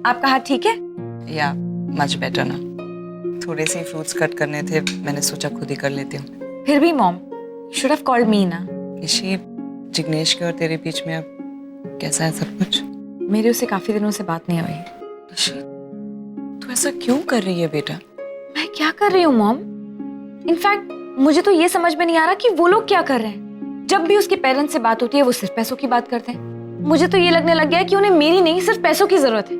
Speaker 13: आपका हाथ ठीक है?
Speaker 4: या मच बेटर ना, थोड़े से फ्रूट्स कट करने थे, मैंने सोचा खुद ही कर लेती हूँ।
Speaker 13: फिर भी mom, should have called me ना।
Speaker 4: ऋषि, जिग्नेश के और तेरे बीच में अब कैसा है सब कुछ?
Speaker 13: मेरी उससे काफी दिनों से बात नहीं हुई।
Speaker 4: ऋषि, तू ऐसा क्यों कर रही है बेटा?
Speaker 13: मैं क्या कर रही हूँ मॉम? इनफैक्ट मुझे तो ये समझ में नहीं आ रहा कि वो लोग क्या कर रहे हैं। जब भी उसके पेरेंट्स से बात होती है वो सिर्फ पैसों की बात करते हैं। मुझे तो ये लगने लग गया है कि उन्हें मेरी नहीं, सिर्फ पैसों की जरूरत है।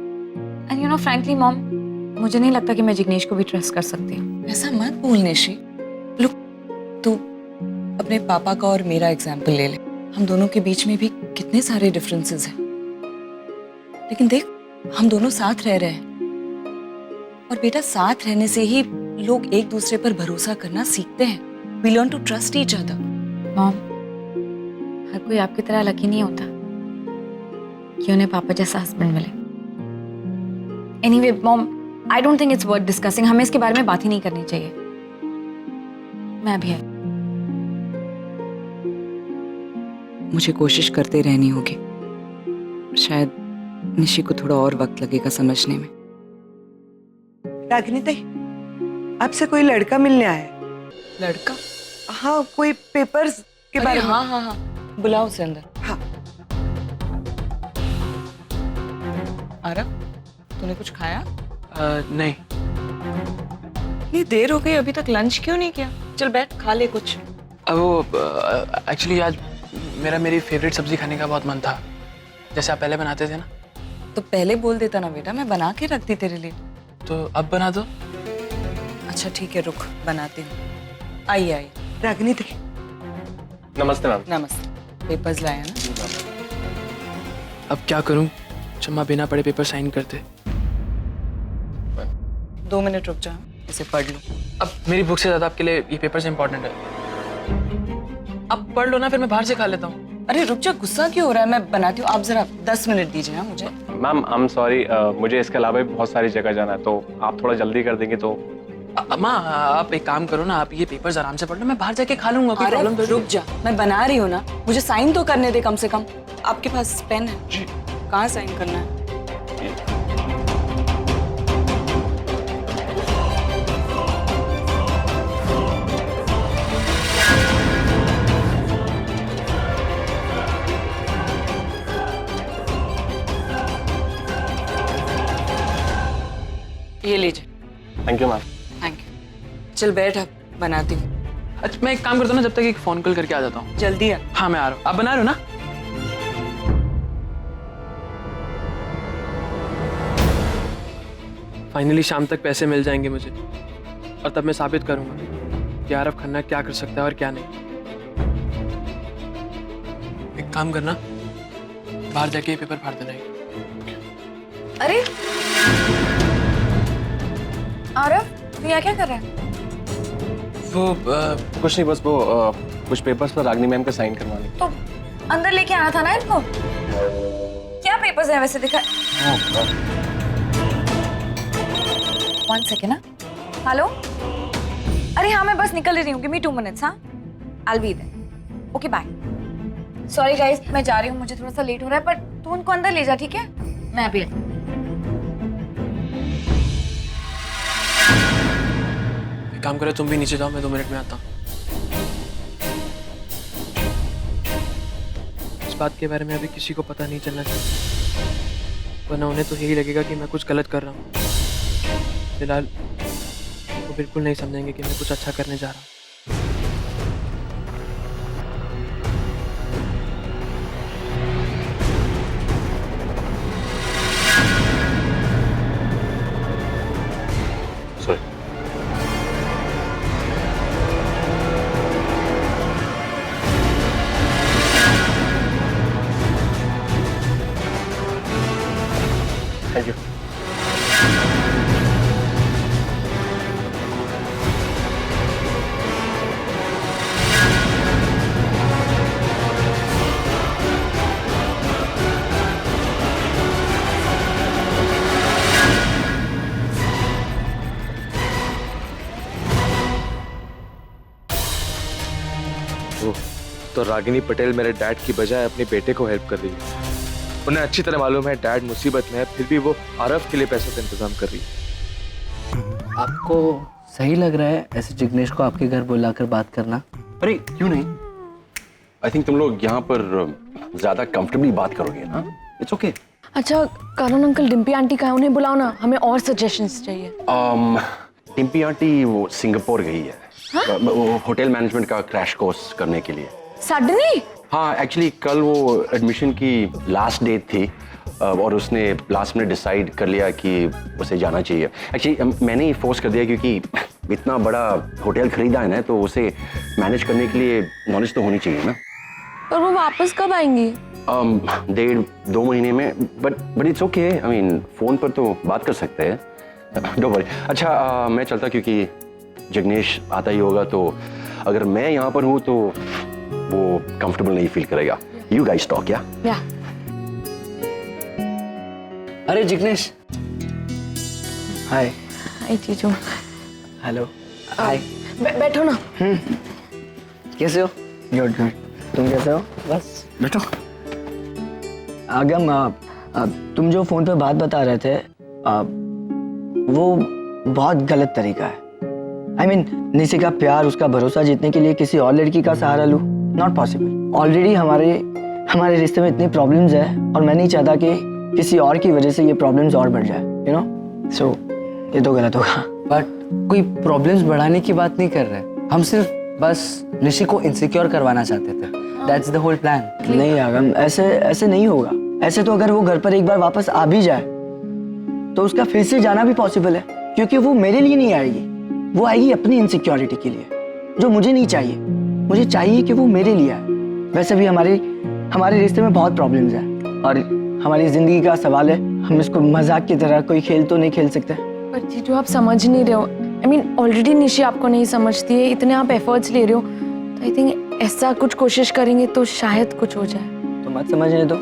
Speaker 13: And you know frankly mom, मुझे नहीं लगता कि मैं जिग्नेश को भी ट्रस्ट कर सकती हूँ।
Speaker 4: ऐसा मत बोल निशी। लुक, तू अपने पापा का और मेरा एग्जाम्पल ले ले। हम दोनों के बीच में भी कितने सारे डिफरेंसेस हैं, लेकिन देख, हम दोनों साथ रह रहे हैं, और बेटा साथ रहने से ही लोग एक दूसरे पर भरोसा करना सीखते हैं। We learn to trust each other.
Speaker 13: Mom, हर कोई आपकी तरह लकी नहीं होता कि उन्हें पापा जैसा हस्बैंड मिले। Anyway mom, I don't think it's worth discussing. हमें इसके बारे में बात ही नहीं करनी चाहिए। मैं अभी आई।
Speaker 4: मुझे कोशिश करते रहनी होगी, शायद निशी को थोड़ा और वक्त लगेगा समझने में।
Speaker 10: रागिनी, आपसे कोई लड़का मिलने आया है।
Speaker 4: लड़का?
Speaker 10: हाँ, कोई पेपर्स के बारे में।
Speaker 4: हाँ हाँ हाँ, बुलाओ उसे अंदर।
Speaker 10: हाँ।
Speaker 4: आरव, तूने कुछ खाया?
Speaker 7: नहीं।
Speaker 4: ये देर हो गई, अभी तक लंच क्यों नहीं किया? चल बैठ, खा ले कुछ।
Speaker 7: वो एक्चुअली आज मेरी फेवरेट सब्जी खाने का बहुत मन था, जैसे आप पहले बनाते थे ना।
Speaker 4: तो पहले बोल देता ना बेटा, मैं बना के रखती तेरे लिए।
Speaker 7: तो अब बना दो।
Speaker 4: अच्छा ठीक है, रुक बनाती हूँ। आइए आइए।
Speaker 10: रागिनी,
Speaker 12: नमस्ते मैम।
Speaker 4: नमस्ते। पेपर्स लाए ना?
Speaker 7: अब क्या करूं? चम्मा बिना पढ़े पेपर साइन करते।
Speaker 4: 2 मिनट रुक जा, इसे पढ़ लूं।
Speaker 7: अब मेरी बुक से ज्यादा आपके लिए ये पेपर्स इंपॉर्टेंट है। अब पढ़ लो ना, फिर मैं बाहर से खा लेता हूँ।
Speaker 4: अरे रुक जा, गुस्सा क्यों हो रहा है? मैं बनाती हूँ, आप जरा 10 मिनट दीजिए। हाँ मुझे।
Speaker 12: मैम आई एम सॉरी, मुझे इसके अलावा भी बहुत सारी जगह जाना है, तो आप थोड़ा जल्दी कर देंगे तो।
Speaker 7: माँ, आप एक काम करो ना, आप ये पेपर्स आराम से पढ़ लो, मैं बाहर जाके खा लूंगा। कोई प्रॉब्लम तो
Speaker 4: रुक जा, मैं बना रही हूँ ना, मुझे साइन तो करने दे कम से कम। आपके पास पेन है?
Speaker 7: जी।
Speaker 4: कहाँ साइन करना है? ये लीजिए।
Speaker 12: Thank you ma'am.
Speaker 4: Thank you. चल बैठ, अब बनाती हूँ।
Speaker 7: अच्छा, मैं एक काम करता हूँ ना, जब तक एक फोन कॉल करके आ जाता हूँ।
Speaker 4: जल्दी आ।
Speaker 7: हाँ मैं आ रहा हूँ। आप बना रहे हो ना? फाइनली शाम तक पैसे मिल जाएंगे मुझे, और तब मैं साबित करूंगा कि आरव खन्ना क्या कर सकता है और क्या नहीं। एक काम करना, बाहर जाके ये पेपर फाड़ देना है।
Speaker 13: अरे आरव, तू यहाँ क्या कर रहा है?
Speaker 12: वो कुछ नहीं, बस वो कुछ पेपर्स पर रागिनी मैम का साइन करवाने।
Speaker 13: तो अंदर लेके आना था ना इनको। क्या पेपर्स हैं वैसे? दिखा। 1 सेकेंड ना। हेलो, अरे हाँ मैं बस निकल रही हूँ, गिव मी 2 मिनट्स। हाँ, I will be there. Okay bye. Sorry guys, मैं जा रही हूँ, मुझे थोड़ा सा लेट हो रहा है, पर तू उनको अंदर ले जा, ठीक है? मैं अभी आई।
Speaker 7: एक काम करो, तुम भी नीचे जाओ, मैं 2 मिनट में आता हूँ। इस बात के बारे में अभी किसी को पता नहीं चलना चाहिए, वरना उन्हें तो यही लगेगा कि मैं कुछ गलत कर रहा हूँ। फिलहाल वो बिल्कुल नहीं समझेंगे कि मैं कुछ अच्छा करने जा रहा हूँ।
Speaker 3: देखो तो रागिनी पटेल मेरे डैड की बजाय अपने बेटे को हेल्प कर रही है। उन्हें अच्छी तरह मालूम है डैड मुसीबत में है, फिर भी वो आरव के लिए पैसों का इंतजाम कर रही है।
Speaker 5: आपको सही लग रहा है ऐसे जिग्नेश को आपके घर बुलाकर बात करना?
Speaker 12: अरे क्यों नहीं, आई थिंक तुम लोग यहाँ पर ज्यादा कंफर्टेबली बात करोगे ना, इट्स ओके।
Speaker 6: अच्छा करण अंकल, डिम्पी आंटी का है, उन्हें बुलाओ ना, हमें और सजेशंस चाहिए।
Speaker 12: डिम्पी आंटी वो सिंगापुर गई है। वो होटल मैनेजमेंट का क्रैश कोर्स करने के लिए।
Speaker 6: सडनली?
Speaker 12: हाँ, एक्चुअली कल वो एडमिशन की लास्ट डेट थी और उसने लास्ट मिनट डिसाइड कर लिया कि उसे जाना चाहिए। एक्चुअली मैंने ही फोर्स कर दिया क्योंकि इतना बड़ा होटल खरीदा है ना, तो उसे मैनेज करने के लिए नॉलेज तो होनी चाहिए ना।
Speaker 6: पर वो वापस कब आएंगी?
Speaker 12: 1.5-2 महीने में, but it's okay. I mean phone पर तो बात कर सकते हैं, डोंट वरी। अच्छा मैं चलता क्योंकि जिग्नेश आता ही होगा, तो अगर मैं यहाँ पर हूँ तो वो कंफर्टेबल नहीं फील करेगा। You guys talk. या
Speaker 5: अरे जिग्नेश, हाय।
Speaker 6: हाय जीजू।
Speaker 5: हेलो। हाय।
Speaker 6: बैठो ना।
Speaker 5: कैसे हो?
Speaker 10: Good good. तुम कैसे हो?
Speaker 5: बस बैठो।
Speaker 10: आगम, तुम जो फोन पे बात बता रहे थे वो बहुत गलत तरीका है। आई मीन निशी का प्यार, उसका भरोसा जीतने के लिए किसी और लड़की का सहारा लूं, नॉट पॉसिबल। ऑलरेडी हमारे रिश्ते में इतनी प्रॉब्लम्स है और मैं नहीं चाहता कि किसी और की वजह से ये प्रॉब्लम्स और बढ़ जाए, यू नो। सो ये तो गलत होगा।
Speaker 5: बट कोई प्रॉब्लम्स बढ़ाने की बात नहीं कर रहे, हम सिर्फ बस निशी को इनसिक्योर करवाना चाहते थे। That's the whole plan.
Speaker 10: नहीं आगम, ऐसे नहीं होगा। ऐसे तो अगर वो घर पर एक बार वापस आ भी जाए तो उसका फिर से जाना भी पॉसिबल है, क्योंकि वो मेरे लिए नहीं आएगी, वो आएगी अपनी इनसिक्योरिटी के लिए, जो मुझे नहीं चाहिए। मुझे चाहिए कि वो मेरे लिए आए। वैसे भी हमारे रिश्ते में बहुत प्रॉब्लम्स हैं और हमारी जिंदगी का सवाल है, हम इसको मजाक की तरह कोई खेल तो नहीं खेल सकते।
Speaker 6: पर जीजू आप समझ नहीं रहे हो। आई मीन ऑलरेडी निशी आपको नहीं समझती है, इतने आप एफर्ट्स ले रहे हो, तो आई थिंक ऐसा कुछ कोशिश करेंगे तो शायद कुछ हो जाए।
Speaker 10: तो मत समझने दो,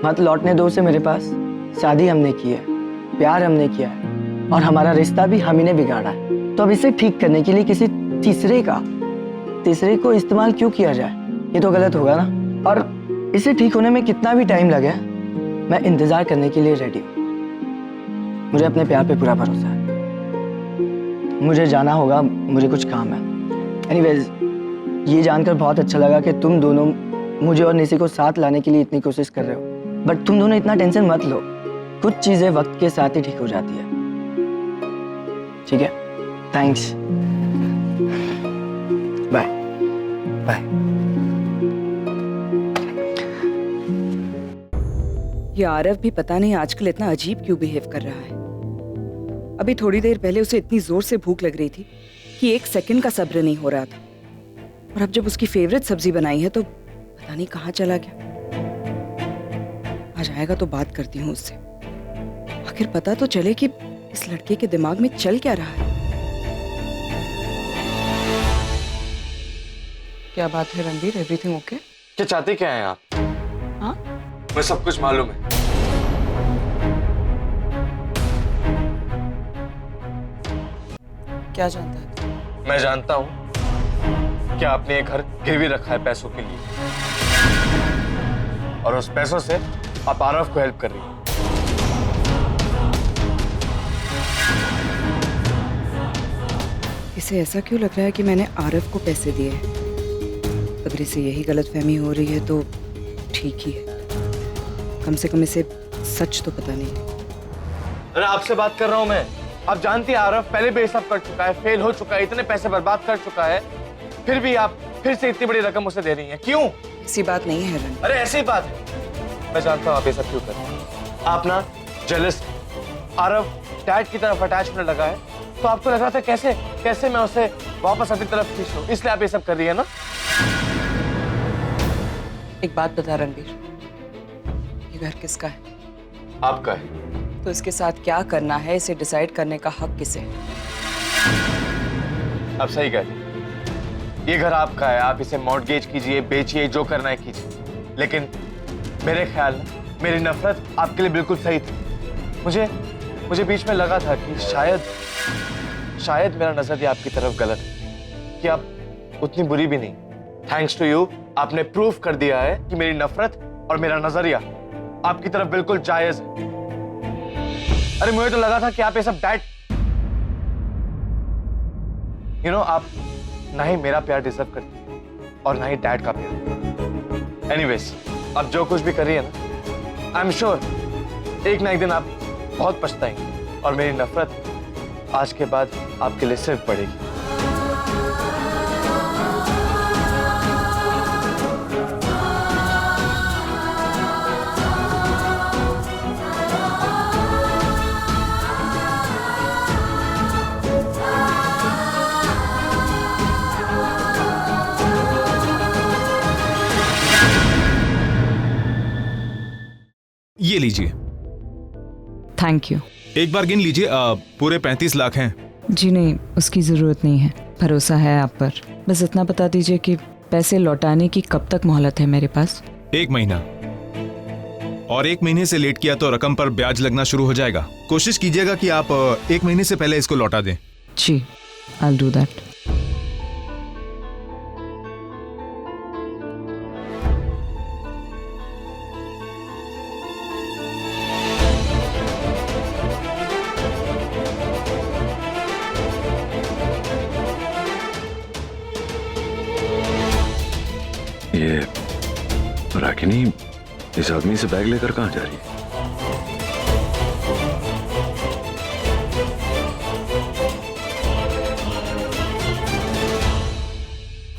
Speaker 10: मत लौटने दो उसे मेरे पास। शादी हमने की है, प्यार हमने किया है और हमारा रिश्ता भी हम ही ने बिगाड़ा है। तो अब इसे ठीक करने के लिए किसी तीसरे को इस्तेमाल क्यों किया जाए? ये तो गलत होगा ना। और इसे ठीक होने में कितना भी टाइम लगे, मैं इंतजार करने के लिए रेडी हूँ। मुझे अपने प्यार पे पूरा भरोसा है। मुझे जाना होगा, मुझे कुछ काम है। एनीवेज, ये जानकर बहुत अच्छा लगा कि तुम दोनों मुझे और निशी को साथ लाने के लिए इतनी कोशिश कर रहे हो। बट तुम दोनों इतना टेंशन मत लो, कुछ चीजें वक्त के साथ ही ठीक हो जाती है। ठीक है, थैंक्स, बाय बाय।
Speaker 4: ये आरव भी पता नहीं आजकल इतना अजीब क्यों बिहेव कर रहा है। अभी थोड़ी देर पहले उसे इतनी जोर से भूख लग रही थी कि 1 सेकंड का सब्र नहीं हो रहा था, और अब जब उसकी फेवरेट सब्जी बनाई है तो पता नहीं कहाँ चला गया। आज आएगा तो बात करती हूँ उससे, आखिर पता तो चले कि इस लड़के के दिमाग में चल क्या रहा है। क्या बात है रणबीर, एवरीथिंग ओके?
Speaker 3: क्या चाहते क्या हैं आप?
Speaker 4: हाँ,
Speaker 3: मैं सब कुछ मालूम है।
Speaker 4: क्या जानता है?
Speaker 3: मैं जानता हूँ कि आपने ये घर गिरवी रखा है पैसों के लिए, और उस पैसों से आप आरव को हेल्प कर रही हैं।
Speaker 4: इसे ऐसा क्यों लग रहा है कि मैंने आरव को पैसे दिए हैं? अगर इसे यही गलतफहमी हो रही है तो ठीक ही है, कम से कम इसे सच तो पता नहीं है।
Speaker 3: अरे आपसे बात कर रहा हूं मैं। आप जानती हैं आरव पहले बेहिसाब कर चुका है, फेल हो चुका है, इतने पैसे बर्बाद कर चुका है, फिर भी आप फिर से इतनी बड़ी रकम उसे दे रही हैं, क्यों?
Speaker 4: ऐसी बात नहीं है रण।
Speaker 3: अरे ऐसी बात है। मैं जानता हूँ आप ये सब क्यों कर रहे हैं। आप ना जेलस, आरव डैड की तरफ अटैच होने लगा है, तो आपको लग रहा था कैसे मैं उसे वापस अपनी तरफ खींचूं, इसलिए आप ये सब कर रही है ना।
Speaker 4: एक बात बता रणबीर, ये घर किसका है?
Speaker 3: आपका है।
Speaker 4: तो इसके साथ क्या करना है, इसे डिसाइड करने का हक किसे है?
Speaker 3: आप सही कहते हैं, ये घर आपका है, आप इसे मॉर्टगेज कीजिए, बेचिए, जो करना है कीजिए, लेकिन मेरे ख्याल में मेरी नफरत आपके लिए बिल्कुल सही थी। मुझे बीच में लगा था कि शायद मेरा नजरिया आपकी तरफ गलत है, कि आप उतनी बुरी भी नहीं, थैंक्स टू यू आपने प्रूफ कर दिया है कि मेरी नफरत और मेरा नजरिया आपकी तरफ बिल्कुल जायज है। अरे मुझे तो लगा था कि आप ये सब डैड आप ना ही मेरा प्यार डिजर्व करती और ना ही डैड का प्यार। एनीवेज, अब जो कुछ भी कर रही है ना, आई एम श्योर एक ना एक दिन आप बहुत पछताएंगे और मेरी नफरत आज के बाद आपके लिए सिर्फ बढ़ेगी।
Speaker 14: ये लीजिए।
Speaker 4: Thank you.
Speaker 14: एक बार गिन लीजिए, पूरे 35 लाख हैं।
Speaker 4: जी नहीं, उसकी ज़रूरत नहीं है, भरोसा है आप पर। बस इतना बता दीजिए कि पैसे लौटाने की कब तक मोहलत है मेरे पास?
Speaker 14: 1 महीना, और 1 महीने से लेट किया तो रकम पर ब्याज लगना शुरू हो जाएगा। कोशिश कीजिएगा कि आप 1 महीने से पहले इसको लौटा दें।
Speaker 4: जी, I'll do that.
Speaker 1: ये रागिनी इस आदमी से बैग लेकर कहाँ जा रही है?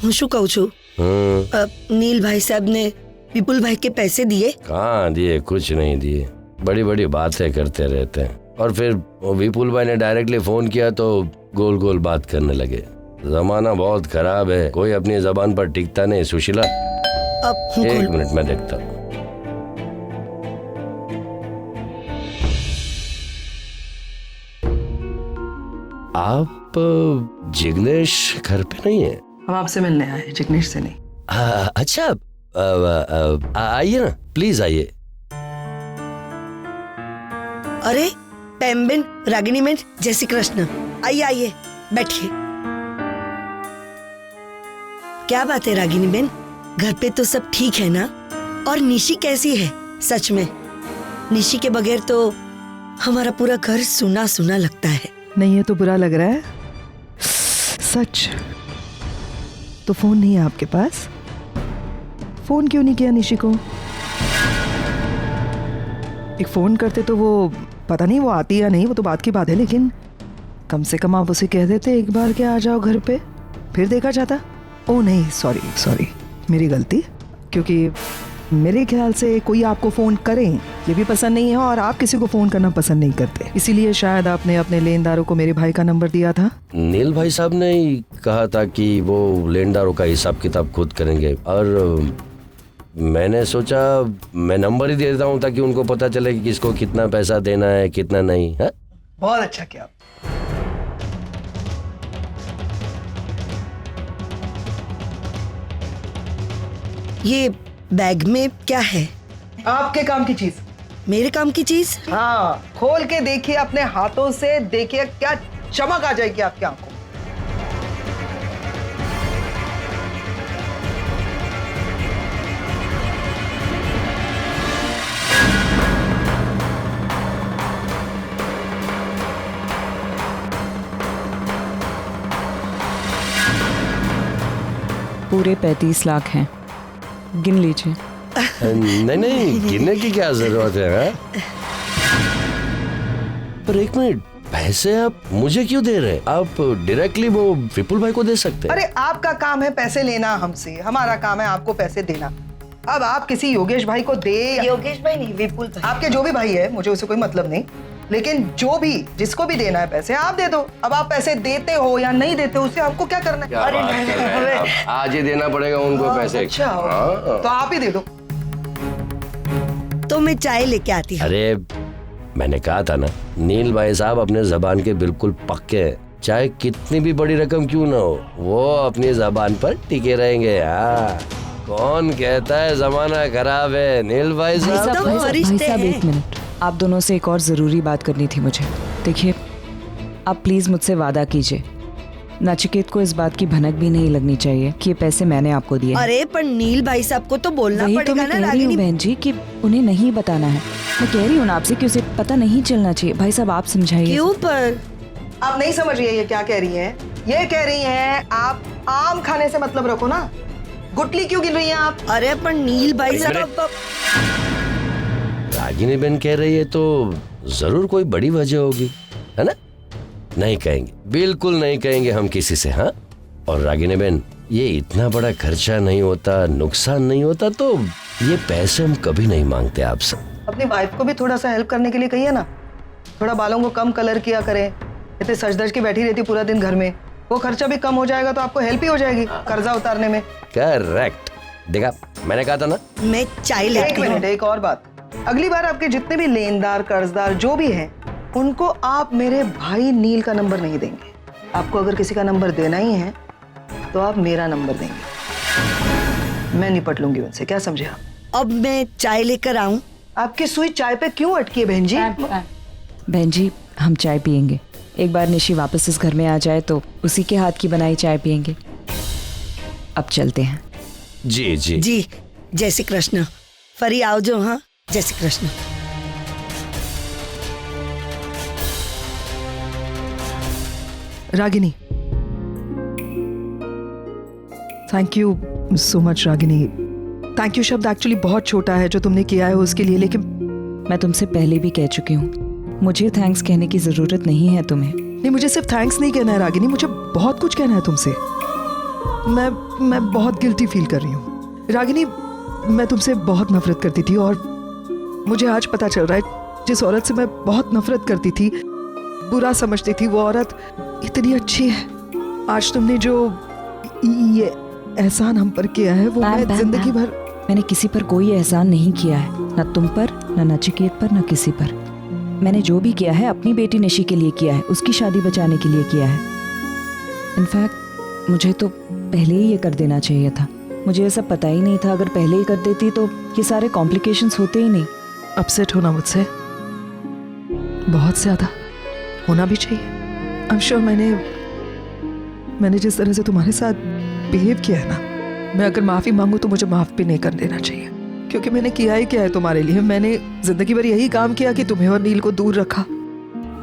Speaker 10: हुशु कहूँ छु, नील भाई साहब ने विपुल भाई के पैसे दिए?
Speaker 15: कहाँ दिए, कुछ नहीं दिए। बड़ी बड़ी बातें करते रहते हैं, और फिर विपुल भाई ने डायरेक्टली फोन किया तो गोल गोल बात करने लगे। जमाना बहुत खराब है, कोई अपनी जबान पर टिकता नहीं। सुशीला,
Speaker 10: अब
Speaker 15: 1 मिनट में देखता हूँ। आप जिग्नेश घर पे नहीं है?
Speaker 10: हम आपसे मिलने आए, जिग्नेश से नहीं।
Speaker 15: अच्छा, आइए ना, प्लीज आइए।
Speaker 10: अरे पेम्बिन, रागिनी में, जय श्री कृष्ण। आइए आइए, बैठिए। क्या बात है रागिनी बेन, घर पे तो सब ठीक है ना? और निशी कैसी है? सच में निशी के बगैर तो हमारा पूरा घर सुना सुना लगता है।
Speaker 16: नहीं, ये तो बुरा लग रहा है। सच तो फोन नहीं है आपके पास? फोन क्यों नहीं किया निशी को? एक फोन करते तो वो, पता नहीं वो आती या नहीं, वो तो बात की बात है, लेकिन कम से कम आप उसे कह देते एक बार कि आ जाओ घर पे, फिर देखा जाता। ओ नहीं, सॉरी, मेरी गलती। क्योंकि मेरे ख्याल से कोई आपको फ़ोन करें ये भी पसंद नहीं है, और आप किसी को फ़ोन करना पसंद नहीं करते, इसीलिए शायद आपने अपने लेनदारों को मेरे भाई का नंबर दिया था।
Speaker 15: नील भाई साहब ने कहा था कि वो लेनदारों का हिसाब किताब खुद करेंगे, और मैंने सोचा मैं नंबर ही दे देता हूँ ताकि उनको पता चले कि किसको कितना पैसा देना है, कितना नहीं है।
Speaker 10: बहुत अच्छा किया। ये बैग में क्या है?
Speaker 16: आपके काम की चीज।
Speaker 10: मेरे काम की चीज?
Speaker 16: हाँ, खोल के देखिए अपने हाथों से, देखिए क्या चमक आ जाएगी आपकी आंखों।
Speaker 4: पूरे 35 लाख हैं, गिन लीजिए।
Speaker 15: नहीं, गिनने की क्या जरूरत है? पर 1 मिनट, पैसे आप मुझे क्यों दे रहे? आप डायरेक्टली वो विपुल भाई को दे सकते हैं।
Speaker 16: अरे आपका काम है पैसे लेना हमसे, हमारा काम है आपको पैसे देना। अब आप किसी योगेश भाई को दे,
Speaker 10: योगेश भाई नहीं, विपुल भाई।
Speaker 16: आपके जो भी भाई है, मुझे उससे कोई मतलब नहीं, लेकिन जो भी जिसको भी देना है पैसे आप दे दो। अब आप पैसे देते हो या नहीं देते उससे आपको क्या करना है?
Speaker 15: अरे नहीं, आज ही देना पड़ेगा उनको पैसे।
Speaker 16: अच्छा, तो आप ही दे दो।
Speaker 10: तो मैं चाय लेके आती हूँ।
Speaker 15: अरे मैंने कहा था ना, नील भाई साहब अपने जबान के बिल्कुल पक्के हैं। चाहे कितनी भी बड़ी रकम क्यों ना हो, वो अपनी जबान पर टिके रहेंगे। हाँ, कौन कहता है जमाना खराब है? नील भाई साहब।
Speaker 4: भाई साहब 1 मिनट, आप दोनों से एक और ज़रूरी बात करनी थी मुझे। देखिए, आप प्लीज़ मुझसे वादा कीजिए नचिकेत को इस बात की भनक भी नहीं लगनी चाहिए कि ये पैसे मैंने आपको दिए।
Speaker 17: अरे पर नील भाई साहब को तो बोलना
Speaker 4: वही तो
Speaker 17: पड़ेगा
Speaker 4: मैं
Speaker 17: ना
Speaker 4: कह रही हूँ
Speaker 17: रागिनी।
Speaker 4: बहन जी कि उन्हें नहीं बताना है। मैं कह रही हूँ ना आपसे कि उसे पता नहीं चलना चाहिए। भाई साहब आप समझाइए।
Speaker 17: क्यों पर?
Speaker 10: आप नहीं समझ रही है ये क्या कह रही हैं? ये कह रही हैं आप आम खाने से मतलब रखो ना। गुटली क्यों गिन रही हैं आप?
Speaker 17: अरे पर नील भाई साहब
Speaker 15: रागिनी बहन कह रही है तो जरूर कोई बड़ी वजह होगी, है ना? नहीं कहेंगे, बिल्कुल नहीं कहेंगे हम किसी से। हाँ, और रागिनी बहन ये इतना बड़ा खर्चा नहीं होता, नुकसान नहीं होता तो ये पैसे हम कभी नहीं मांगते आपसे।
Speaker 10: अपनी वाइफ को भी थोड़ा सा हेल्प करने के लिए कहिए ना। थोड़ा बालों को कम कलर किया करें, इतने सज धज के बैठी रहती पूरा दिन घर में। वो खर्चा भी कम हो जाएगा तो आपको हेल्प ही हो जाएगी कर्जा उतारने में।
Speaker 15: करेक्ट, देखा मैंने कहा था ना।
Speaker 17: मैं चाय लेती
Speaker 10: एक मिनट, एक और बात। अगली बार आपके जितने भी लेनदार कर्जदार जो भी हैं उनको आप मेरे भाई नील का नंबर नहीं देंगे। आपको अगर किसी का नंबर देना ही है तो आप मेरा नंबर देंगे। मैं निपट लूंगी उनसे, क्या समझे आप?
Speaker 17: अब मैं चाय लेकर आऊं?
Speaker 10: आपकी सुई चाय पे क्यों अटकी है बहन जी?
Speaker 4: बहन जी हम चाय पियेंगे। एक बार निशी वापस इस घर में आ जाए तो उसी के हाथ की बनाई चाय पियेंगे। अब चलते हैं।
Speaker 15: जी जी
Speaker 17: जी, जय श्री कृष्ण। फरी आओ जो। हाँ, जय Shri Krishna.
Speaker 16: Ragini, thank you so much Ragini. Thank you शब्द एक्चुअली बहुत छोटा है जो तुमने किया है उसके लिए, लेकिन
Speaker 4: मैं तुमसे पहले भी कह चुकी हूँ, मुझे थैंक्स कहने की जरूरत नहीं है तुम्हें।
Speaker 16: नहीं, मुझे सिर्फ थैंक्स नहीं कहना है रागिनी, मुझे बहुत कुछ कहना है तुमसे। मैं बहुत गिल्टी फील कर रही हूँ रागिनी। मैं तुमसे बहुत नफरत करती थी और मुझे आज पता चल रहा है जिस औरत से मैं बहुत नफरत करती थी, बुरा समझती थी, वो औरत इतनी अच्छी है। आज तुमने जो ये एहसान हम पर किया है वो मैं जिंदगी भर।
Speaker 4: मैंने किसी पर कोई एहसान नहीं किया है, न तुम पर, न नचिकेत पर, न किसी पर। मैंने जो भी किया है अपनी बेटी निशी के लिए किया है, उसकी शादी बचाने के लिए किया है। इनफैक्ट मुझे तो पहले ही ये कर देना चाहिए था। मुझे ये सब पता ही नहीं था। अगर पहले ही कर देती तो ये सारे कॉम्प्लिकेशंस होते ही नहीं।
Speaker 16: अपसेट होना मुझसे बहुत ज्यादा होना भी चाहिए। आई एम श्योर मैंने जिस तरह से तुम्हारे साथ बिहेव किया है ना, मैं अगर माफी मांगू तो मुझे माफ भी नहीं कर देना चाहिए, क्योंकि मैंने किया ही क्या है तुम्हारे लिए। मैंने जिंदगी भर यही काम किया कि तुम्हें और नील को दूर रखा,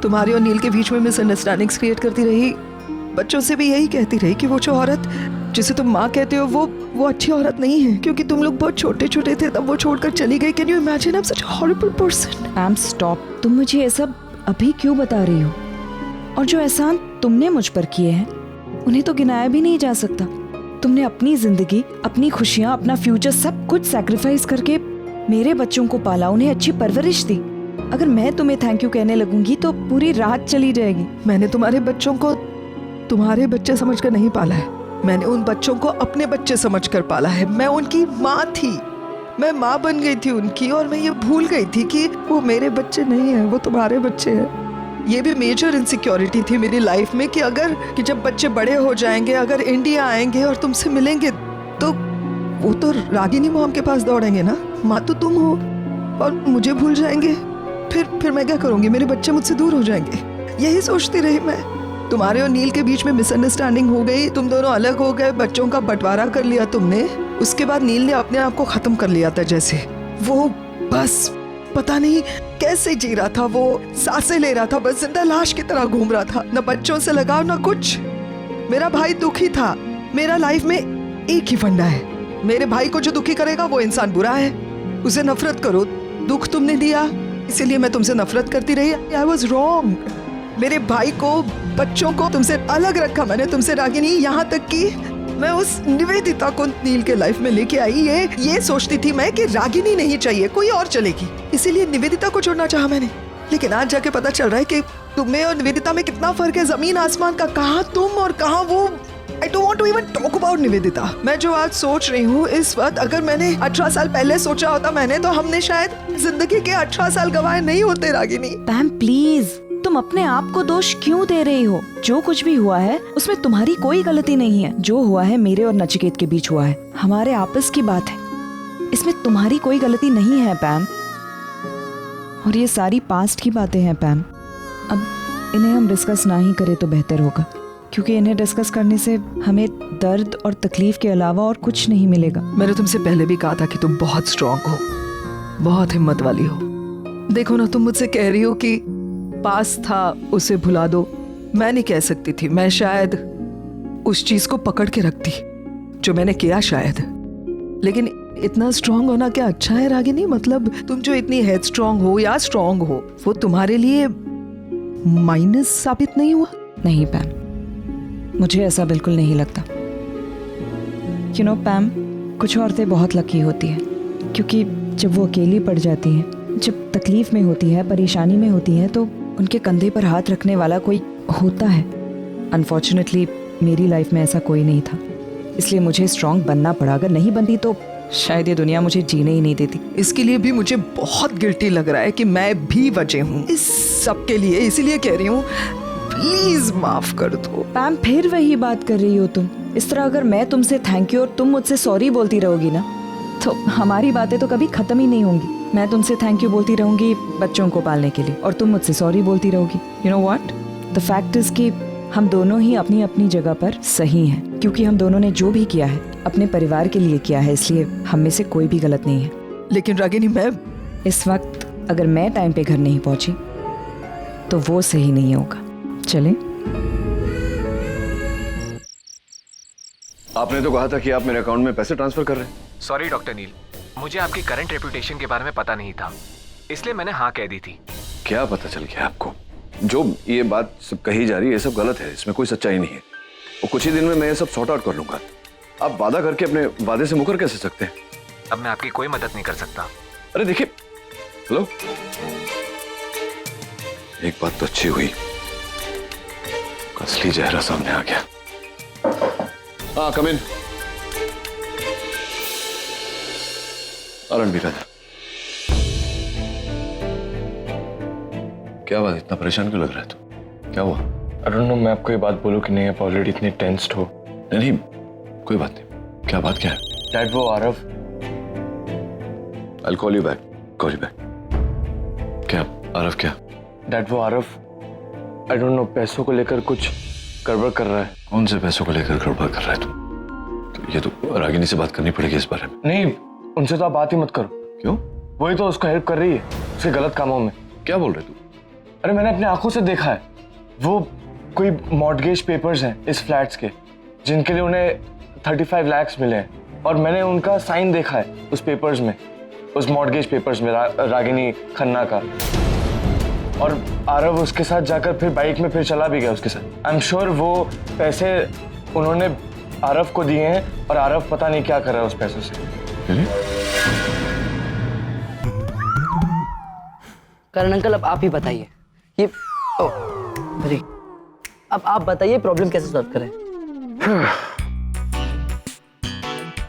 Speaker 16: तुम्हारे और नील के बीच में मिसअंडरस्टैंडिंग्स क्रिएट करती रही, बच्चों से भी यही कहती रही कि वो जो औरत जिसे तुम माँ कहते हो वो अच्छी औरत नहीं है, क्योंकि तुम लोग बहुत छोटे छोटे थे तब वो छोड़कर चली गई। Can you imagine? I am such a horrible person.
Speaker 4: Ma'am stop. तुम मुझे ये सब अभी क्यों बता रही हो? और जो एहसान तुमने मुझ पर किए हैं उन्हें तो गिनाया भी नहीं जा सकता। तुमने अपनी जिंदगी, अपनी खुशियाँ, अपना फ्यूचर सब कुछ सैक्रिफाइस करके मेरे बच्चों को पाला, उन्हें अच्छी परवरिश दी। अगर मैं तुम्हें थैंक यू कहने लगूंगी तो पूरी रात चली जाएगी।
Speaker 16: मैंने तुम्हारे बच्चों को तुम्हारे बच्चे समझकर नहीं पाला है, मैंने उन बच्चों को अपने बच्चे समझकर पाला है। मैं उनकी माँ थी, मैं माँ बन गई थी उनकी, और मैं ये भूल गई थी कि वो मेरे बच्चे नहीं है, वो तुम्हारे बच्चे हैं। ये भी मेजर इनसिक्योरिटी थी मेरी लाइफ में कि जब बच्चे बड़े हो जाएंगे, अगर इंडिया आएंगे और तुमसे मिलेंगे तो वो तो रागिनी मॉम के पास दौड़ेंगे ना, माँ तो तुम हो, और मुझे भूल जाएंगे। फिर मैं क्या करूँगी? मेरे बच्चे मुझसे दूर हो जाएंगे। यही सोचती रही मैं। तुम्हारे और नील के बीच में मिसअंडरस्टैंडिंग हो गई, तुम दोनों अलग हो गए, बच्चों का बंटवारा कर लिया तुमने। उसके बाद नील ने अपने आप को खत्म कर लिया था, जैसे वो बस पता नहीं कैसे जी रहा था, वो सांसें ले रहा था, बस जिंदा लाश की तरह घूम रहा था, न बच्चों से लगाव न कुछ। मेरा भाई दुखी था। मेरा लाइफ में एक ही फंडा है, मेरे भाई को जो दुखी करेगा वो इंसान बुरा है, उसे नफरत करो। दुख तुमने दिया इसीलिए मैं तुमसे नफरत करती रही। I was wrong. मेरे भाई को, बच्चों को तुमसे अलग रखा मैंने, तुमसे रागिनी, यहाँ तक कि मैं उस निवेदिता को नील के लाइफ में लेके आई। ये सोचती थी मैं कि रागिनी नहीं चाहिए, कोई और चलेगी, इसीलिए निवेदिता को छोड़ना चाहा मैंने। लेकिन आज जाके पता चल रहा है कि तुम्हें और निवेदिता में कितना फर्क है, जमीन आसमान का। कहाँ तुम और कहाँ वो। I don't want to even talk about Nivedita. मैं जो आज सोच रही हूँ इस वक्त, अगर मैंने 18 साल पहले सोचा होता मैंने, तो हमने शायद जिंदगी के 18 साल गवाए नहीं होते रागिनी।
Speaker 4: पैम प्लीज, तुम अपने आप को दोष क्यों दे रही हो? जो कुछ भी हुआ है उसमें तुम्हारी कोई गलती नहीं है। जो हुआ है मेरे और नचिकेत के बीच हुआ है, हमारे आपस की बात है, इसमें तुम्हारी कोई गलती नहीं है पैम। और ये सारी पास्ट की बातें हैं पैम, अब इन्हें हम डिस्कस ना ही करें तो बेहतर होगा। क्योंकि इन्हें डिस्कस करने से हमें दर्द और तकलीफ के अलावा और कुछ नहीं मिलेगा।
Speaker 16: मैंने तुमसे पहले भी कहा था कि तुम बहुत स्ट्रांग हो, बहुत हिम्मत वाली हो। देखो ना, तुम मुझसे कह रही हो कि पास था उसे भुला दो। मैं नहीं कह सकती थी, मैं शायद उस चीज को पकड़ के रखती जो मैंने किया शायद। लेकिन इतना स्ट्रांग होना क्या अच्छा है रागिनी? मतलब तुम जो इतनी हेड स्ट्रांग हो या स्ट्रांग हो, वो तुम्हारे लिए माइनस साबित नहीं हुआ?
Speaker 4: नहीं पैम, मुझे ऐसा बिल्कुल नहीं लगता। यू नो पैम, कुछ औरतें बहुत लकी होती हैं, क्योंकि जब वो अकेली पड़ जाती हैं, जब तकलीफ में होती है, परेशानी में होती हैं, तो उनके कंधे पर हाथ रखने वाला कोई होता है। अनफॉर्चुनेटली मेरी लाइफ में ऐसा कोई नहीं था, इसलिए मुझे स्ट्रांग बनना पड़ा। अगर नहीं बनती तो शायद ये दुनिया मुझे जीने ही नहीं देती।
Speaker 16: इसके लिए भी मुझे बहुत गिल्टी लग रहा है कि मैं भी वजह हूँ इस सब के लिए, इसीलिए कह रही हूँ प्लीज माफ कर दो।
Speaker 4: पैम, फिर वही बात कर रही हो तुम। इस तरह अगर मैं तुमसे थैंक यू और तुम मुझसे सॉरी बोलती रहोगी ना, तो हमारी बातें तो कभी खत्म ही नहीं होंगी। मैं तुमसे थैंक यू बोलती रहूंगी बच्चों को पालने के लिए, और तुम मुझसे सॉरी बोलती रहोगी। You know what, the fact is कि हम दोनों ही अपनी अपनी जगह पर सही हैं, क्योंकि हम दोनों ने जो भी किया है अपने परिवार के लिए किया है, इसलिए हम में से कोई भी गलत नहीं है।
Speaker 16: लेकिन रागिनी, मैं
Speaker 4: इस वक्त अगर मैं टाइम पे घर नहीं पहुंची तो वो सही नहीं होगा। चलें?
Speaker 2: आपने तो कहा था कि आप मेरे अकाउंट में पैसे ट्रांसफर कर रहे हैं।
Speaker 18: सॉरी डॉक्टर नील, मुझे आपकी करंट रेपुटेशन के बारे में पता नहीं था, इसलिए मैंने हाँ कह दी थी।
Speaker 2: क्या पता चल गया आपको? जो ये बात सब कही जा रही है, ये सब गलत है, इसमें कोई सच्चाई नहीं है। और कुछ ही दिन में मैं ये सब सॉर्ट आउट कर लूंगा। आप वादा करके अपने वादे से मुकर कैसे सकते हैं?
Speaker 18: अब मैं आपकी कोई मदद नहीं कर सकता।
Speaker 2: अरे देखिए, हेलो, एक बात तो अच्छी हुई, असली चेहरा सामने आ गया। हाँ, कम इन। रणबीर राजा, क्या बात, इतना परेशान क्यों लग रहा है तू? क्या हुआ?
Speaker 3: आई डोंट नो, मैं आपको ये बात बोलूं कि नहीं, आप ऑलरेडी इतने टेंस्ड हो।
Speaker 2: नहीं, कोई बात नहीं। क्या बात क्या है?
Speaker 3: डैड, वो Aarav.
Speaker 2: I'll call you back. Call you back. क्या आरव? क्या
Speaker 3: डैड, वो आरव आई डोंट नो, पैसों को लेकर कुछ गड़बड़ कर रहा है।
Speaker 2: कौन से पैसों को लेकर गड़बड़ कर रहा है तू? तो ये तो रागिनी से बात करनी पड़ेगी इस बारे में।
Speaker 3: नहीं, उनसे तो आप बात ही मत करो।
Speaker 2: क्यों?
Speaker 3: वही तो उसको हेल्प कर रही है उसके गलत कामों में।
Speaker 2: क्या बोल रहे तू?
Speaker 3: अरे मैंने अपनी आंखों से देखा है, वो कोई मॉर्टगेज पेपर्स हैं इस फ्लैट्स के, जिनके लिए उन्हें 35 लाख मिले हैं, और मैंने उनका साइन देखा है उस पेपर्स में, उस मॉर्टगेज पेपर्स में, रागिनी खन्ना का। और आरव उसके साथ जाकर फिर बाइक में फिर चला भी गया उसके साथ। आई एम श्योर वो पैसे उन्होंने आरव को दिए हैं, और आरव पता नहीं क्या कर रहा है उस पैसों से।
Speaker 5: करण अंकल, अब आप ही बताइए, ये अरे अब आप बताइए प्रॉब्लम कैसे सॉल्व करें।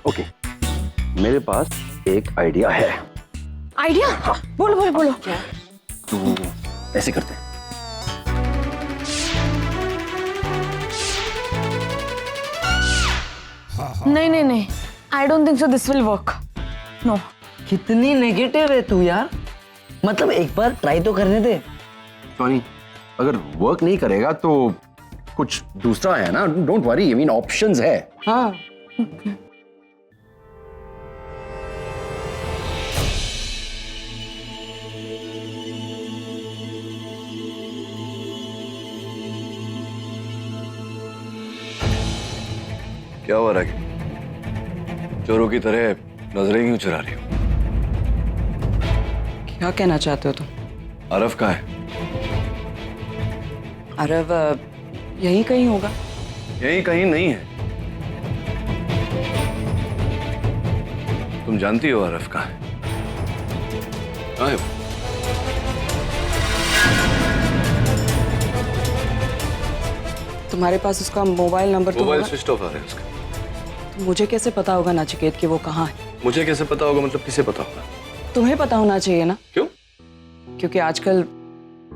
Speaker 12: ओके, मेरे पास एक आइडिया है।
Speaker 6: आइडिया? हाँ। बोलो बोलो बोलो। क्या?
Speaker 12: तो ऐसे करते हैं,
Speaker 6: नहीं नहीं नहीं, I don't think so this will work. No.
Speaker 5: कितनी नेगेटिव है तू यार, मतलब एक बार ट्राई तो करने दे।
Speaker 12: टॉनी, अगर वर्क नहीं करेगा तो कुछ दूसरा है ना, don't worry, I mean options है।
Speaker 5: हाँ।
Speaker 2: क्या हो रहा है? चोरों की तरह नजरें क्यों चुरा रही हो?
Speaker 4: क्या कहना चाहते हो तुम?
Speaker 2: आरव कहाँ है?
Speaker 4: आरव यहीं कहीं होगा।
Speaker 2: यहीं कहीं नहीं है। तुम जानती हो आरव कहाँ है? कहाँ है वो?
Speaker 4: तुम्हारे पास उसका मोबाइल नंबर तो
Speaker 2: मोबाइल स्विच ऑफ आ रहा है उसका।
Speaker 4: तो मुझे कैसे पता होगा नचिकेत कि वो कहाँ है?
Speaker 2: मुझे कैसे पता होगा? मतलब किसे पता होगा?
Speaker 4: तुम्हें पता होना चाहिए ना।
Speaker 2: क्यों?
Speaker 4: क्योंकि आजकल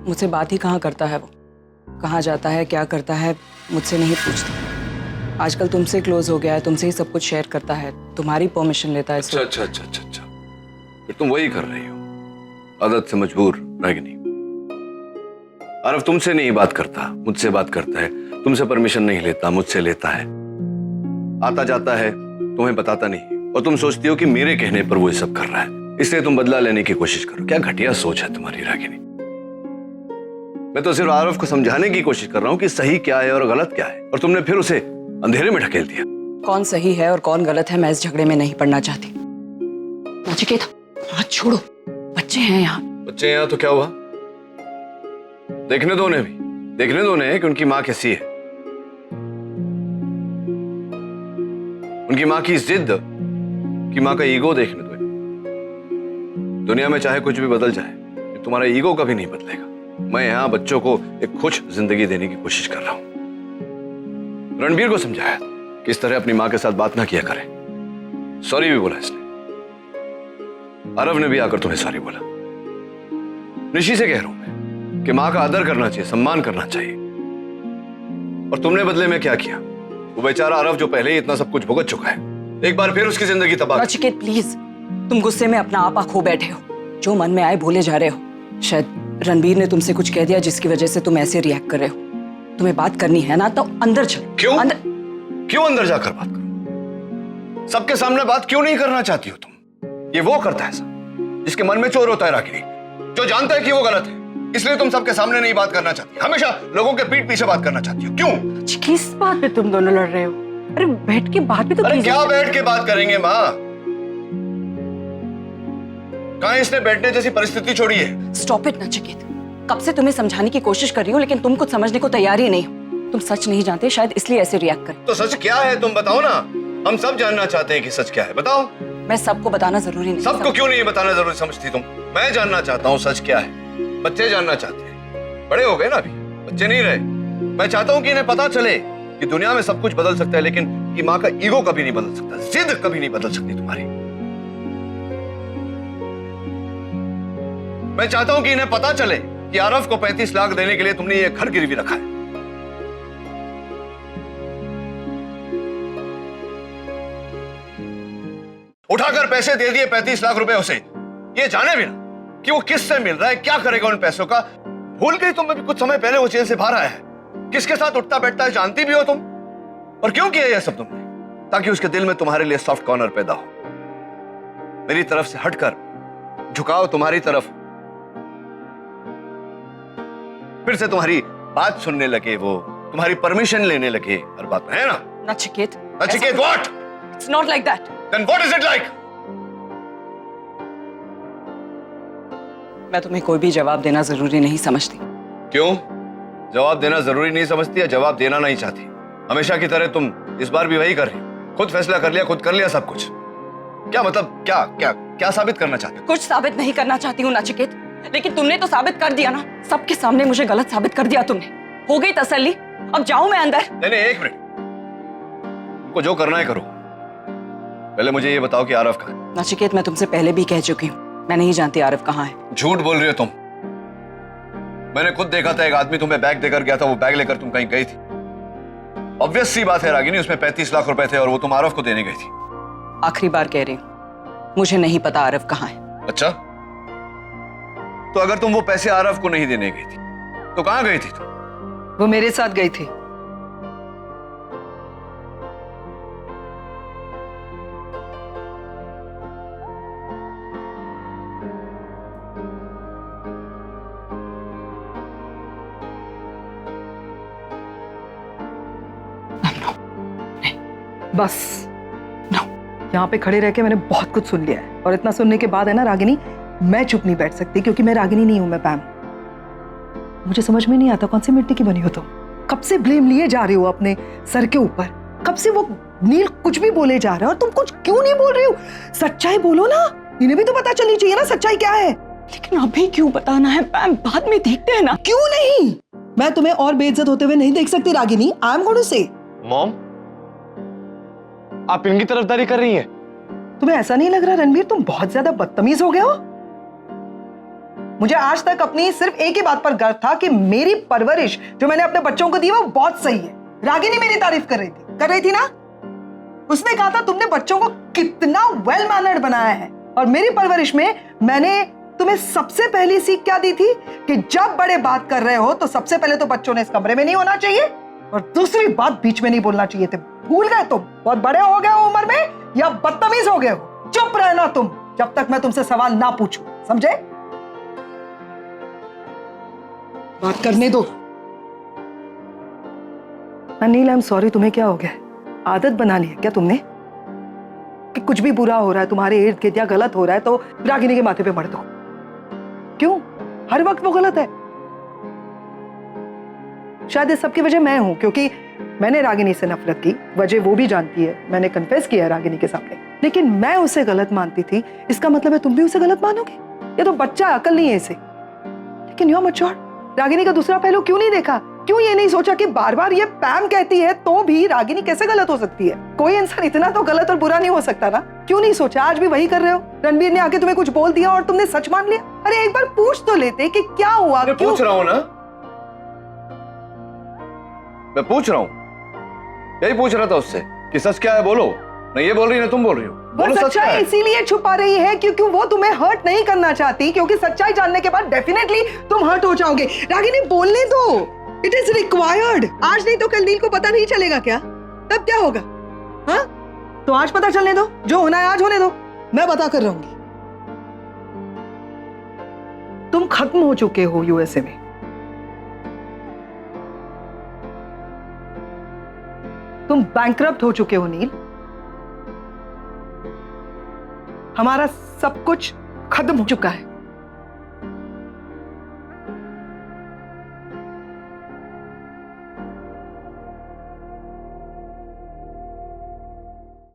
Speaker 4: मुझसे बात ही कहाँ करता है वो, कहाँ जाता है, क्या करता है, मुझसे नहीं पूछता। आजकल तुमसे क्लोज हो गया है, तुमसे ही सब कुछ शेयर करता है, तुम्हारी परमिशन लेता है।
Speaker 2: अच्छा अच्छा अच्छा अच्छा अच्छा, फिर तुम वही कर रही हो, आदत से मजबूर। रागिनी, आरव तुमसे नहीं बात करता, मुझसे बात करता है। तुमसे परमिशन नहीं लेता, मुझसे लेता है, आता जाता है, तुम्हें बताता नहीं, और तुम सोचती हो कि मेरे कहने पर वो ये सब कर रहा है, इसलिए तुम बदला लेने की कोशिश करो। क्या घटिया सोच है तुम्हारी रागिनी। मैं तो सिर्फ आरव को समझाने की कोशिश कर रहा हूं कि सही क्या है और गलत क्या है, और तुमने फिर उसे अंधेरे में ढकेल दिया।
Speaker 4: कौन सही है और कौन गलत है मैं इस झगड़े में नहीं पड़ना चाहती। नचिकेत, हाथ छोड़ो, बच्चे हैं यहाँ।
Speaker 2: बच्चे यहाँ तो क्या हुआ, देखने दो उन्हें भी, देखने दो उन्हें कि उनकी माँ कैसी है। उनकी माँ की जिद, कि माँ का ईगो देखने दो। दुनिया में चाहे कुछ भी बदल जाए, तुम्हारा ईगो कभी नहीं बदलेगा। मैं यहाँ बच्चों को एक खुश जिंदगी देने की कोशिश कर रहा हूं। रणबीर को समझाया कि इस तरह अपनी माँ के साथ बात ना किया करे। सॉरी भी बोला इसने। अरव ने भी आकर तुम्हें सॉरी बोला। ऋषि से कह रहा हूं मैं कि माँ का आदर करना चाहिए, सम्मान करना चाहिए। और तुमने बदले में क्या किया? वो बेचारा अरव जो पहले ही इतना सब कुछ भुगत चुका है, एक बार फिर उसकी जिंदगी तबाह।
Speaker 4: नचिकेत प्लीज, तुम गुस्से में अपना आपा खो बैठे हो, जो मन में आए बोले जा रहे हो। शायद रणबीर ने तुमसे कुछ कह दिया जिसकी वजह से तुम ऐसे रिएक्ट कर रहे हो। तुम्हें बात करनी है ना तो अंदर चलो।
Speaker 2: क्यों क्यों अंदर जाकर बात करो? सबके सामने बात क्यों नहीं करना चाहती हो तुम? ये वो करता है ऐसा जिसके मन में चोर होता है रागिनी, जो जानता है कि वो गलत है, इसलिए तुम सबके सामने नहीं बात करना चाहती, हमेशा लोगों के पीठ पीछे बात करना चाहती हो। क्यों?
Speaker 6: किस बात पे तुम दोनों लड़ रहे हो? अरे बैठ के बात भी तो
Speaker 2: अरे क्या बैठ के बात करेंगे माँ? कहां इसने बैठने जैसी परिस्थिति छोड़ी है?
Speaker 4: स्टॉप इट नचिकेत, कब से तुम्हें समझाने की कोशिश कर रही हूँ लेकिन तुम कुछ समझने को तैयार ही नहीं हो। तुम सच नहीं जानते, शायद इसलिए ऐसे रिएक्ट कर।
Speaker 2: तो सच क्या है तुम बताओ ना, हम सब जानना चाहते हैं कि सच क्या है, बताओ।
Speaker 4: मैं सबको बताना जरूरी नहीं।
Speaker 2: सबको क्यों नहीं बताना जरूरी समझती तुम? मैं जानना चाहता हूँ सच क्या है, बच्चे जानना चाहते हैं। बड़े हो गए ना अभी, बच्चे नहीं रहे। मैं चाहता हूँ कि इन्हें पता चले कि दुनिया में सब कुछ बदल सकता है, लेकिन कि माँ का ईगो कभी नहीं बदल सकता, जिद कभी नहीं बदल सकती तुम्हारी। मैं चाहता हूं कि इन्हें पता चले कि आरव को 35 लाख देने के लिए तुमने ये घर गिरवी रखा है। उठाकर पैसे दे दिए 35 लाख रुपए उसे, ये जाने भी ना कि वो किससे मिल रहा है, क्या करेगा उन पैसों का। भूल गई तुम? अभी कुछ समय पहले वो जेल से बाहर आया है, किसके साथ उठता बैठता है जानती भी हो तुम। और क्यों किया यह सब तुमने? ताकि उसके दिल में तुम्हारे लिए सॉफ्ट कॉर्नर पैदा हो, मेरी तरफ से हटकर झुकाव तुम्हारी तरफ, फिर से तुम्हारी बात सुनने लगे, वो तुम्हारी परमिशन लेने लगे हर बात में, है ना?
Speaker 4: Nachiket,
Speaker 2: Nachiket what?
Speaker 4: It's not like that.
Speaker 2: Then what is it like?
Speaker 4: मैं तुम्हें कोई भी जवाब देना जरूरी नहीं समझती।
Speaker 2: क्यों? जवाब देना जरूरी नहीं समझती या जवाब देना नहीं चाहती? हमेशा की तरह तुम इस बार भी वही कर रही हो, खुद फैसला कर लिया, खुद कर लिया सब कुछ। क्या मतलब, क्या क्या क्या साबित करना चाहते हो?
Speaker 4: कुछ साबित नहीं करना चाहती हूँ नचिकेत, लेकिन तुमने तो साबित कर दिया ना, सबके सामने मुझे गलत साबित कर दिया तुमने। हो गई तसल्ली, अब जाऊं मैं अंदर?
Speaker 2: नहीं, एक मिनट, तुमको जो करना है करो, पहले मुझे ये बताओ कि आरव कहाँ है?
Speaker 4: नचिकेत, मैं तुमसे पहले भी कह चुकी हूँ, मैं नहीं जानती आरव कहाँ है।
Speaker 2: झूठ बोल रही हो तुम। मैंने खुद देखा था, एक आदमी तुम्हें बैग देकर गया था, वो बैग लेकर तुम कहीं गई थी। ऑब्वियस सी बात है रागिनी, उसमें 35 लाख रुपए थे और वो तुम आरव को देने गई थी।
Speaker 4: आखिरी बार कह रही हूँ, मुझे नहीं पता आरव कहाँ है।
Speaker 2: अच्छा, तो अगर तुम वो पैसे आरव को नहीं देने गई थी तो कहां गई थी तुम?
Speaker 16: वो मेरे साथ गई थी। बस यहाँ पे खड़े रह के मैंने बहुत कुछ सुन लिया है, और इतना सुनने के बाद है ना रागिनी, मैं चुप नहीं बैठ सकती, क्योंकि मैं रागिनी नहीं हूं, मैं पैम। मुझे समझ में नहीं आता कौन सी मिट्टी की बनी हो तुम। कब से ब्लेम लिए जा रहे हो अपने सर के ऊपर, कब से वो नील कुछ भी बोले जा रहा है और तुम कुछ क्यों नहीं बोल रही हो? सच्चाई बोलो ना, इन्हें भी तो पता चलनी चाहिए ना सच्चाई क्या है।
Speaker 4: लेकिन अभी क्यों बताना है पैम, बाद में देखते हैं ना।
Speaker 16: क्यों नहीं? मैं तुम्हें और बेइज्जत होते हुए नहीं देख सकती Ragini. I am going to say.
Speaker 3: Mom, आप इनकी तरफदारी कर रही हैं?
Speaker 16: तुम्हें ऐसा नहीं लग रहा रणबीर, तुम बहुत ज्यादा बदतमीज हो गए हो? मुझे आज तक अपनी सिर्फ एक ही बात पर गर्व था कि मेरी परवरिश जो मैंने अपने बच्चों को दी वो बहुत सही है। रागिनी मेरी तारीफ कर रही थी ना? उसने कहा था तुमने बच्चों को कितना वेल मैनर्ड बनाया है, और मेरी परवरिश में मैंने तुम्हें सबसे पहली सीख क्या दी थी कि जब बड़े बात कर रहे हो तो सबसे पहले तो बच्चों ने इस कमरे में नहीं होना चाहिए, और दूसरी बात बीच में नहीं बोलना चाहिए थे। भूल गए तुम? बहुत बड़े हो गए हो उम्र में या बदतमीज हो गए हो? चुप रहना तुम जब तक मैं तुमसे सवाल ना पूछूं, समझे? बात करने दो। अनिल, आई एम सॉरी, तुम्हें क्या हो गया? आदत बना ली है क्या तुमने कि कुछ भी बुरा हो रहा है तुम्हारे इर्द गिर्द या गलत हो रहा है तो रागिनी के माथे पे मर दो? क्यों हर वक्त वो गलत है? शायद इस सबकी वजह मैं हूं, क्योंकि मैंने रागिनी से नफरत की, वजह वो भी जानती है, मैंने कन्फेस किया रागिनी के सामने, लेकिन मैं उसे गलत मानती थी। इसका मतलब है तुम भी उसे गलत मानोगे? ये तो बच्चा, अकल नहीं है इसे। लेकिन यू आर मैच्योर। रागिनी का दूसरा पहलू क्यों नहीं देखा? क्यों ये नहीं सोचा कि बार बार ये पैम कहती है तो भी रागिनी कैसे गलत हो सकती है? कोई इंसान इतना तो गलत और बुरा नहीं हो सकता ना। क्यों नहीं सोचा? आज भी वही कर रहे हो। रणबीर ने आके तुम्हें कुछ बोल दिया और तुमने सच मान लिया। अरे एक बार पूछ तो लेते कि क्या हुआ।
Speaker 2: मैं पूछ रहा हूं ना, मैं पूछ रहा हूं, यही पूछ रहा था उससे कि सच क्या है, बोलो। नहीं ये बोल रही ना तुम बोल रही हो, बोलो सच क्या है।
Speaker 16: इसीलिए छुपा रही है क्योंकि वो तुम्हें हर्ट नहीं करना चाहती, क्योंकि सच्चाई जानने के बाद डेफिनेटली तुम हर्ट हो जाओगे। रागिनी बोलने दो, इट इज रिक्वायर्ड। आज नहीं तो कल नील को पता नहीं चलेगा क्या? तब क्या होगा? हाँ तो आज पता चलने दो, जो होना है आज होने दो, मैं बता कर रहूंगी। तुम खत्म हो चुके हो यूएसए में। तुम बैंकरप्ट हो चुके हो नील। हमारा सब कुछ खत्म हो चुका है।